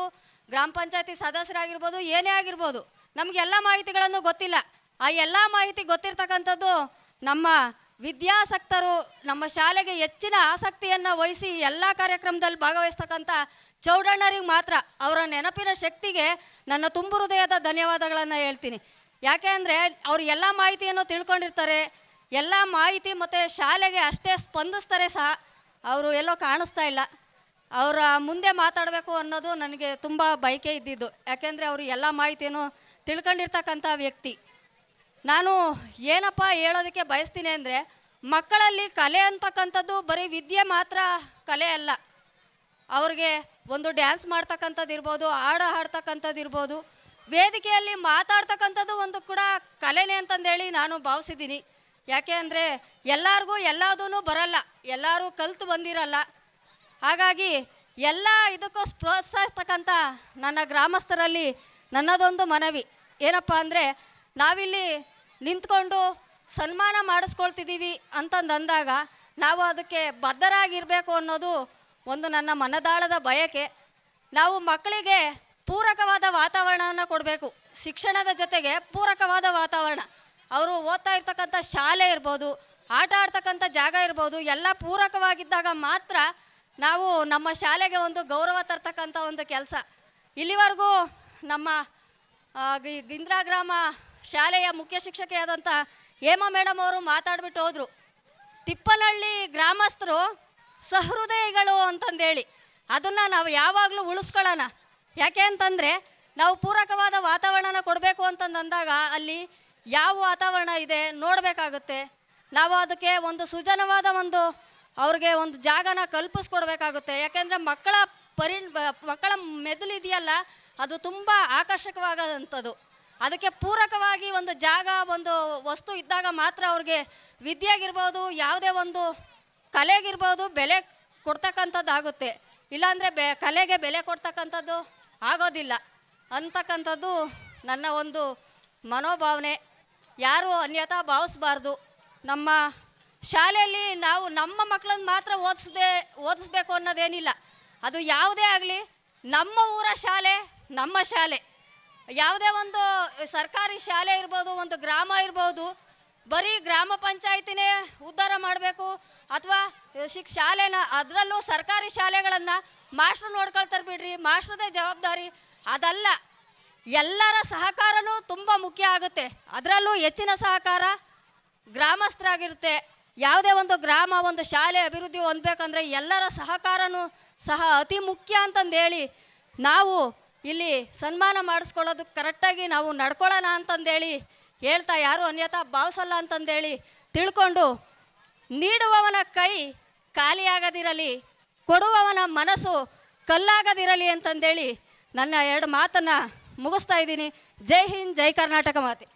H: ಗ್ರಾಮ ಪಂಚಾಯತಿ ಸದಸ್ಯರಾಗಿರ್ಬೋದು, ಏನೇ ಆಗಿರ್ಬೋದು, ನಮಗೆಲ್ಲ ಮಾಹಿತಿಗಳನ್ನು ಗೊತ್ತಿಲ್ಲ. ಆ ಎಲ್ಲ ಮಾಹಿತಿ ಗೊತ್ತಿರ್ತಕ್ಕಂಥದ್ದು ನಮ್ಮ ವಿದ್ಯಾಸಕ್ತರು ನಮ್ಮ ಶಾಲೆಗೆ ಹೆಚ್ಚಿನ ಆಸಕ್ತಿಯನ್ನು ವಹಿಸಿ ಎಲ್ಲ ಕಾರ್ಯಕ್ರಮದಲ್ಲಿ ಭಾಗವಹಿಸ್ತಕ್ಕಂಥ ಚೌಡಣ್ಣರಿಗೆ ಮಾತ್ರ. ಅವರ ನೆನಪಿನ ಶಕ್ತಿಗೆ ನನ್ನ ತುಂಬು ಹೃದಯದ ಧನ್ಯವಾದಗಳನ್ನು ಹೇಳ್ತೀನಿ. ಯಾಕೆ ಅಂದರೆ ಅವರು ಎಲ್ಲ ಮಾಹಿತಿಯನ್ನು ತಿಳ್ಕೊಂಡಿರ್ತಾರೆ. ಎಲ್ಲ ಮಾಹಿತಿ ಮತ್ತು ಶಾಲೆಗೆ ಅಷ್ಟೇ ಸ್ಪಂದಿಸ್ತಾರೆ ಸಹ ಅವರು ಎಲ್ಲೋ ಕಾಣಿಸ್ತಾ ಇಲ್ಲ. ಅವರ ಮುಂದೆ ಮಾತಾಡಬೇಕು ಅನ್ನೋದು ನನಗೆ ತುಂಬ ಬಯಕೆ ಇದ್ದಿದ್ದು. ಯಾಕೆಂದರೆ ಅವರು ಎಲ್ಲ ಮಾಹಿತಿಯನ್ನು ತಿಳ್ಕೊಂಡಿರ್ತಕ್ಕಂಥ ವ್ಯಕ್ತಿ. ನಾನು ಏನಪ್ಪ ಹೇಳೋದಕ್ಕೆ ಬಯಸ್ತೀನಿ ಅಂದರೆ, ಮಕ್ಕಳಲ್ಲಿ ಕಲೆ ಅಂತಕ್ಕಂಥದ್ದು ಬರೀ ವಿದ್ಯೆ ಮಾತ್ರ ಕಲೆ ಅಲ್ಲ. ಅವ್ರಿಗೆ ಒಂದು ಡ್ಯಾನ್ಸ್ ಮಾಡ್ತಕ್ಕಂಥದ್ದು ಇರ್ಬೋದು, ಹಾಡು ಹಾಡ್ತಕ್ಕಂಥದ್ದು ಇರ್ಬೋದು, ವೇದಿಕೆಯಲ್ಲಿ ಮಾತಾಡ್ತಕ್ಕಂಥದ್ದು ಒಂದು ಕೂಡ ಕಲೆನೇ ಅಂತಂದೇಳಿ ನಾನು ಭಾವಿಸಿದ್ದೀನಿ. ಯಾಕೆ ಅಂದರೆ ಎಲ್ಲರಿಗೂ ಎಲ್ಲದೂ ಬರಲ್ಲ, ಎಲ್ಲರೂ ಕಲಿತು ಬಂದಿರಲ್ಲ. ಹಾಗಾಗಿ ಎಲ್ಲ ಇದಕ್ಕೂ ಪ್ರೋತ್ಸಾಹಿಸ್ತಕ್ಕಂಥ ನನ್ನ ಗ್ರಾಮಸ್ಥರಲ್ಲಿ ನನ್ನದೊಂದು ಮನವಿ ಏನಪ್ಪ ಅಂದರೆ, ನಾವಿಲ್ಲಿ ನಿಂತ್ಕೊಂಡು ಸನ್ಮಾನ ಮಾಡಿಸ್ಕೊಳ್ತಿದ್ದೀವಿ ಅಂತಂದಾಗ ನಾವು ಅದಕ್ಕೆ ಬದ್ಧರಾಗಿರಬೇಕು ಅನ್ನೋದು ಒಂದು ನನ್ನ ಮನದಾಳದ ಬಯಕೆ. ನಾವು ಮಕ್ಕಳಿಗೆ ಪೂರಕವಾದ ವಾತಾವರಣವನ್ನು ಕೊಡಬೇಕು. ಶಿಕ್ಷಣದ ಜೊತೆಗೆ ಪೂರಕವಾದ ವಾತಾವರಣ, ಅವರು ಓದ್ತಾ ಇರ್ತಕ್ಕಂಥ ಶಾಲೆ ಇರ್ಬೋದು, ಆಟ ಆಡ್ತಕ್ಕಂಥ ಜಾಗ ಇರ್ಬೋದು, ಎಲ್ಲ ಪೂರಕವಾಗಿದ್ದಾಗ ಮಾತ್ರ ನಾವು ನಮ್ಮ ಶಾಲೆಗೆ ಒಂದು ಗೌರವ ತರ್ತಕ್ಕಂಥ ಒಂದು ಕೆಲಸ. ಇಲ್ಲಿವರೆಗೂ ನಮ್ಮ ಗಿಂದ್ರಾ ಗ್ರಾಮ ಶಾಲೆಯ ಮುಖ್ಯ ಶಿಕ್ಷಕಿಯಾದಂಥ ಹೇಮಾ ಮೇಡಮ್ ಅವರು ಮಾತಾಡ್ಬಿಟ್ಟು ಹೋದರು. ತಿಪ್ಪನಹಳ್ಳಿ ಗ್ರಾಮಸ್ಥರು ಸಹೃದಯಿಗಳು ಅಂತಂದೇಳಿ ಅದನ್ನು ನಾವು ಯಾವಾಗಲೂ ಉಳಿಸ್ಕೊಳ್ಳೋಣ. ಯಾಕೆ ಅಂತಂದರೆ, ನಾವು ಪೂರಕವಾದ ವಾತಾವರಣನ ಕೊಡಬೇಕು ಅಂತಂದಾಗ ಅಲ್ಲಿ ಯಾವ ವಾತಾವರಣ ಇದೆ ನೋಡಬೇಕಾಗುತ್ತೆ. ನಾವು ಅದಕ್ಕೆ ಒಂದು ಸುಜನವಾದ ಅವ್ರಿಗೆ ಒಂದು ಜಾಗನ ಕಲ್ಪಿಸ್ಕೊಡ್ಬೇಕಾಗುತ್ತೆ. ಯಾಕೆಂದರೆ ಮಕ್ಕಳ ಮೆದುಳು ಇದೆಯಲ್ಲ, ಅದು ತುಂಬ ಆಕರ್ಷಕವಾದಂಥದ್ದು. ಅದಕ್ಕೆ ಪೂರಕವಾಗಿ ಒಂದು ಜಾಗ, ಒಂದು ವಸ್ತು ಇದ್ದಾಗ ಮಾತ್ರ ಅವ್ರಿಗೆ ವಿದ್ಯೆಗಿರ್ಬೋದು, ಯಾವುದೇ ಒಂದು ಕಲೆಗಿರ್ಬೋದು ಬೆಲೆ ಕೊಡ್ತಕ್ಕಂಥದ್ದಾಗುತ್ತೆ. ಇಲ್ಲಾಂದರೆ ಕಲೆಗೆ ಬೆಲೆ ಕೊಡ್ತಕ್ಕಂಥದ್ದು ಆಗೋದಿಲ್ಲ ಅಂತಕ್ಕಂಥದ್ದು ನನ್ನ ಒಂದು ಮನೋಭಾವನೆ. ಯಾರು ಅನ್ಯತಾ ಭಾವಿಸ್ಬಾರ್ದು. ನಮ್ಮ ಶಾಲೆಯಲ್ಲಿ ನಾವು ನಮ್ಮ ಮಕ್ಕಳನ್ನ ಮಾತ್ರ ಓದಿಸ್ಬೇಕು ಅನ್ನೋದೇನಿಲ್ಲ. ಅದು ಯಾವುದೇ ಆಗಲಿ, ನಮ್ಮ ಊರ ಶಾಲೆ ನಮ್ಮ ಶಾಲೆ. ಯಾವುದೇ ಒಂದು ಸರ್ಕಾರಿ ಶಾಲೆ ಇರ್ಬೋದು, ಒಂದು ಗ್ರಾಮ ಇರ್ಬೋದು, ಬರೀ ಗ್ರಾಮ ಪಂಚಾಯತಿನೇ ಉದ್ಧಾರ ಮಾಡಬೇಕು ಅಥವಾ ಶಾಲೆನ, ಅದರಲ್ಲೂ ಸರ್ಕಾರಿ ಶಾಲೆಗಳನ್ನು ಮಾಸ್ಟ್ರು ನೋಡ್ಕೊಳ್ತಾರೆ ಬಿಡ್ರಿ, ಮಾಸ್ಟ್ರದೇ ಜವಾಬ್ದಾರಿ ಅದಲ್ಲ. ಎಲ್ಲರ ಸಹಕಾರನೂ ತುಂಬ ಮುಖ್ಯ ಆಗುತ್ತೆ. ಅದರಲ್ಲೂ ಹೆಚ್ಚಿನ ಸಹಕಾರ ಗ್ರಾಮಸ್ಥರಾಗಿರುತ್ತೆ. ಯಾವುದೇ ಒಂದು ಗ್ರಾಮ, ಒಂದು ಶಾಲೆ ಅಭಿವೃದ್ಧಿ ಹೊಂದಬೇಕಂದ್ರೆ ಎಲ್ಲರ ಸಹಕಾರನೂ ಸಹ ಅತಿ ಮುಖ್ಯ ಅಂತಂದೇಳಿ ನಾವು ಇಲ್ಲಿ ಸನ್ಮಾನ ಮಾಡಿಸ್ಕೊಳ್ಳೋದು ಕರೆಕ್ಟಾಗಿ ನಾವು ನಡ್ಕೊಳ್ಳೋಣ ಅಂತಂದೇಳಿ ಹೇಳ್ತಾ, ಯಾರು ಅನ್ಯತಾ ಭಾವಿಸಲ್ಲ ಅಂತಂದೇಳಿ ತಿಳ್ಕೊಂಡು, ನೀಡುವವನ ಕೈ ಖಾಲಿಯಾಗದಿರಲಿ, ಕೊಡುವವನ ಮನಸ್ಸು ಕಲ್ಲಾಗದಿರಲಿ ಅಂತಂದೇಳಿ ನನ್ನ 2 ಮಾತನ್ನು ಮುಗಿಸ್ತಾ ಇದ್ದೀನಿ. ಜೈ ಹಿಂದ್, ಜೈ ಕರ್ನಾಟಕ ಮಾತೆ.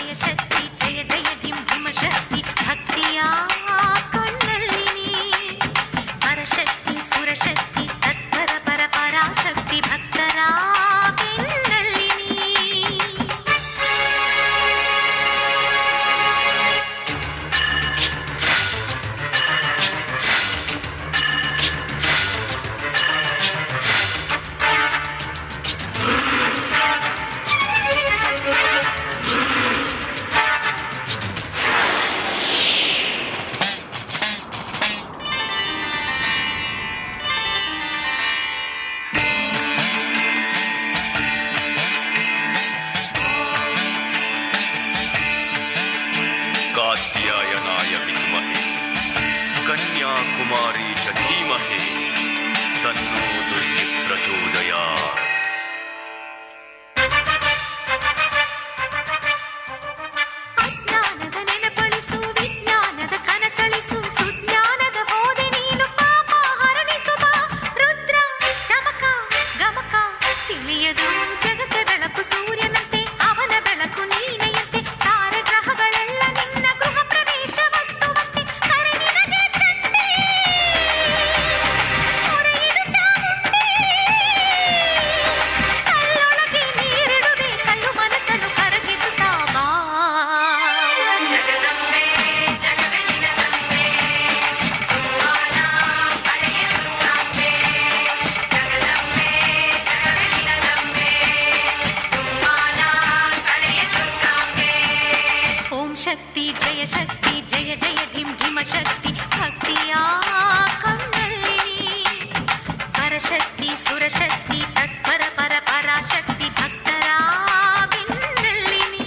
D: ಜಯ ಶಕ್ತಿ ಜಯ ಜಯ ಧಿಂ ಧಿಮ ಶಕ್ತಿ ಭಕ್ತಿಯ ಕಣ್ಣಲ್ಲಿ ನೀ ಪರಶಕ್ತಿ ಸುರಶಕ್ತಿ ತತ್ಪರ ಪರ ಪರಾಶಕ್ತಿ ಭಕ್ತರ ಬೆನ್ನಲ್ಲಿ ನೀ
L: कात्यायनाय विद्महे कन्याकुमारी च धीमहि तन्नो दुर्गे प्रचोदयात्।
D: ಅಜ್ಞಾನದ ನೆನಪಳಿಸು ವಿಜ್ಞಾನದ ಕನಸಳಿಸು ಸುಜ್ಞಾನದ ಹೋದೆ ನೀನು ಪಾಪ ಹರಣಿಸು ಬಾ ರುದ್ರ ಚಮಕ ಗಮಕ ತಿಳಿಯದು ಜಗತ್ತ ಬೆಳಕು ಸೂರ್ಯನಂತೆ ಅವನ ಬೆಳಕು ನೀನೆಯಂತೆ ತಾರೆ ಗ್ರಹಗಳೆಲ್ಲ ನಿನ್ನ ಗೃಹ ಪ್ರವೇಶ ವಸ್ತುವಂತೆ ಕರೆ ನಿನಗೆ ಚಂಡಿ ಹೊರೆಯಿಡು ಚಾಮುಂಡಿ ಕಲ್ಲೊಳಗೆ ನೀರಿಡುವೆ ಕಲ್ಲು ಮನಸ್ಸನ್ನು ಕರಗಿಸುತ್ತಾ ಬಾ ಜಗದಂಬೆ ಜಗವೇ ನಿನದಂಬೆ ಸುಮಾನ ಕಳೆಯ ದುರ್ಗಾಂಬೆ ಜಗದಂಬೆ ಜಗವೇ ನಿನದಂಬೆ ಸುಮಾನ ಕಳೆಯ ದುರ್ಗಾಂಬೆ ಓಂ ಶಕ್ತಿ ಜಯ ಜಯ ಧಿಂ ಧಿಮ ಶಕ್ತಿ ಭಕ್ತಿಯ ಕಣ್ಣಲ್ಲಿ ನೀ ಪರಶಕ್ತಿ ಸುರಶಕ್ತಿ ತತ್ಪರ ಪರ ಪರಾಶಕ್ತಿ ಭಕ್ತರ ಬೆನ್ನಲ್ಲಿ ನೀ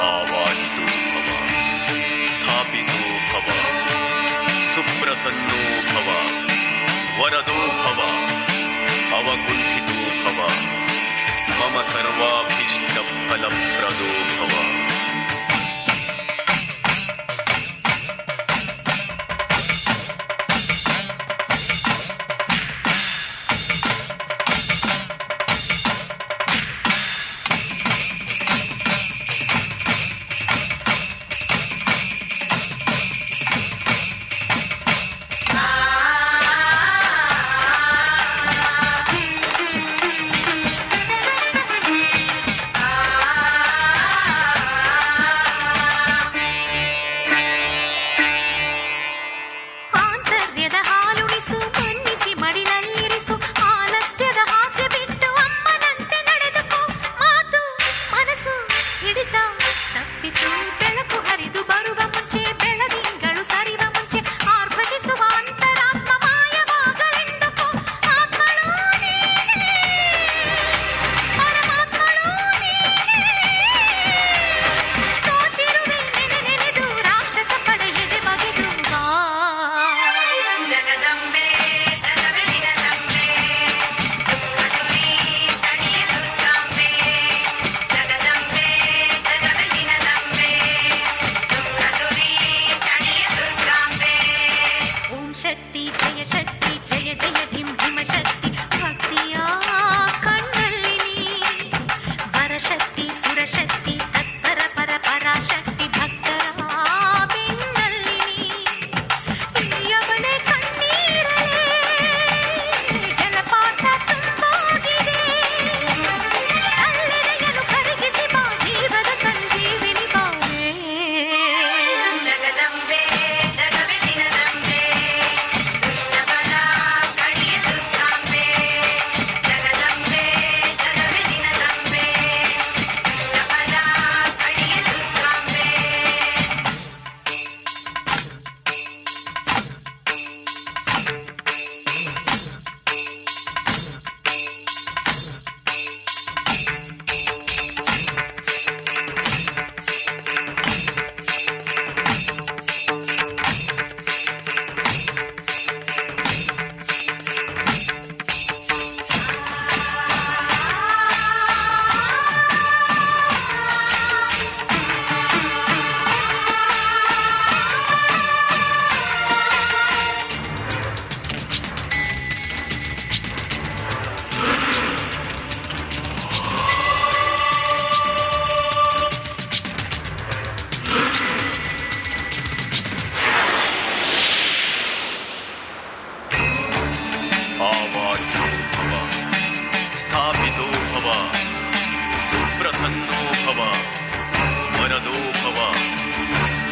L: आवाहितो भव स्थापितो भव सुप्रसन्नो भव वरदो भव अवकुण्ठितो भव मम सर्वाभीष्टफलप्रदो भव।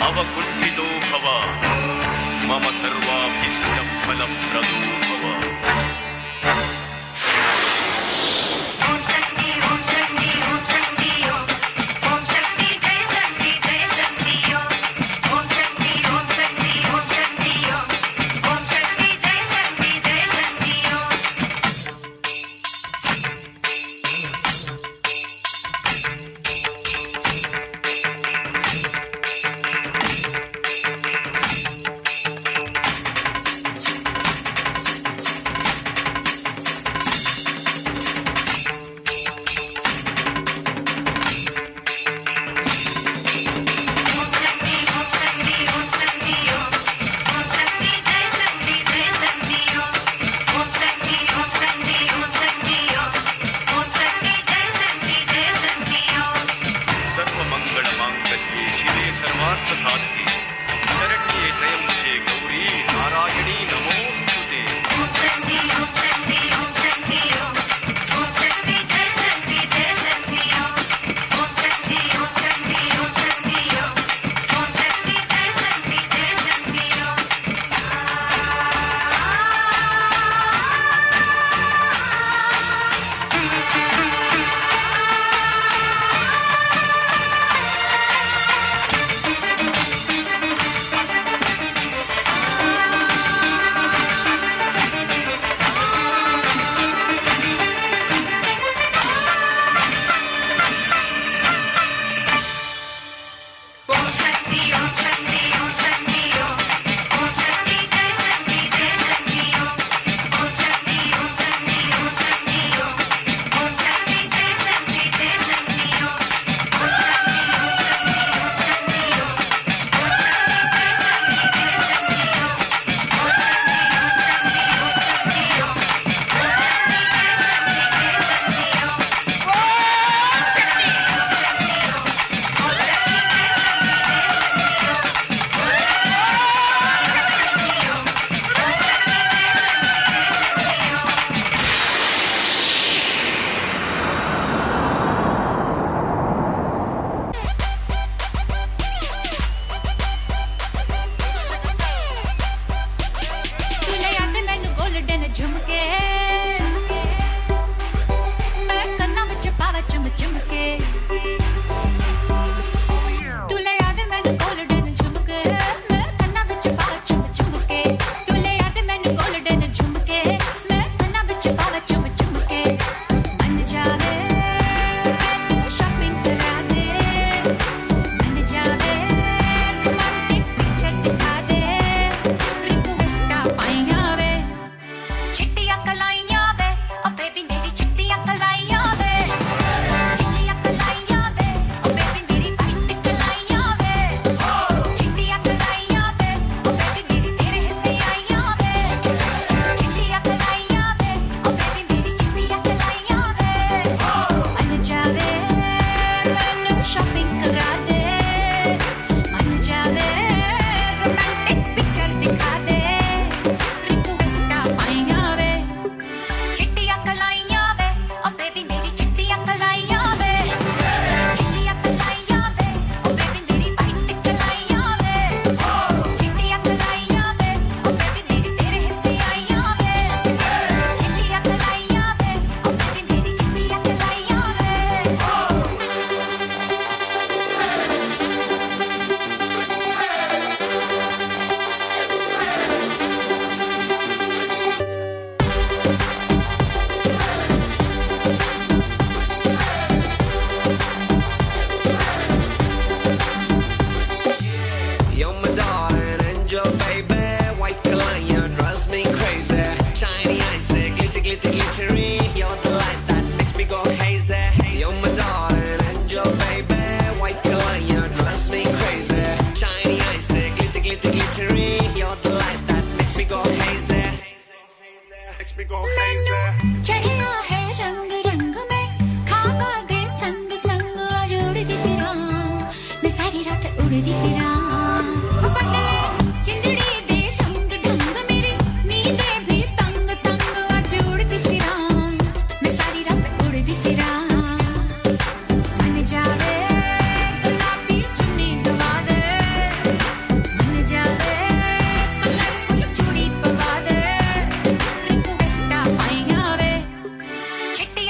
L: अवकुण्ठितो भव मम सर्वाभीष्टफलप्रदो भव
D: ओम शक्ति ओम शक्ति ओम शक्ति ओम शक्ति जय शक्ति ओम शक्ति ओम शक्ति ओम शक्ति ओम शक्ति जय शक्ति ओम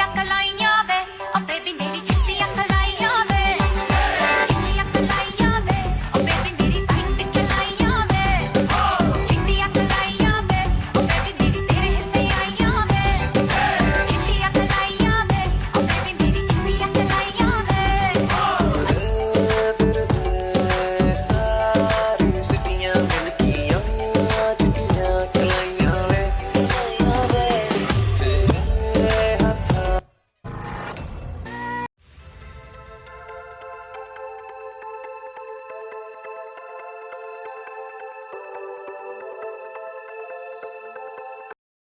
D: ಅಂಕಲ್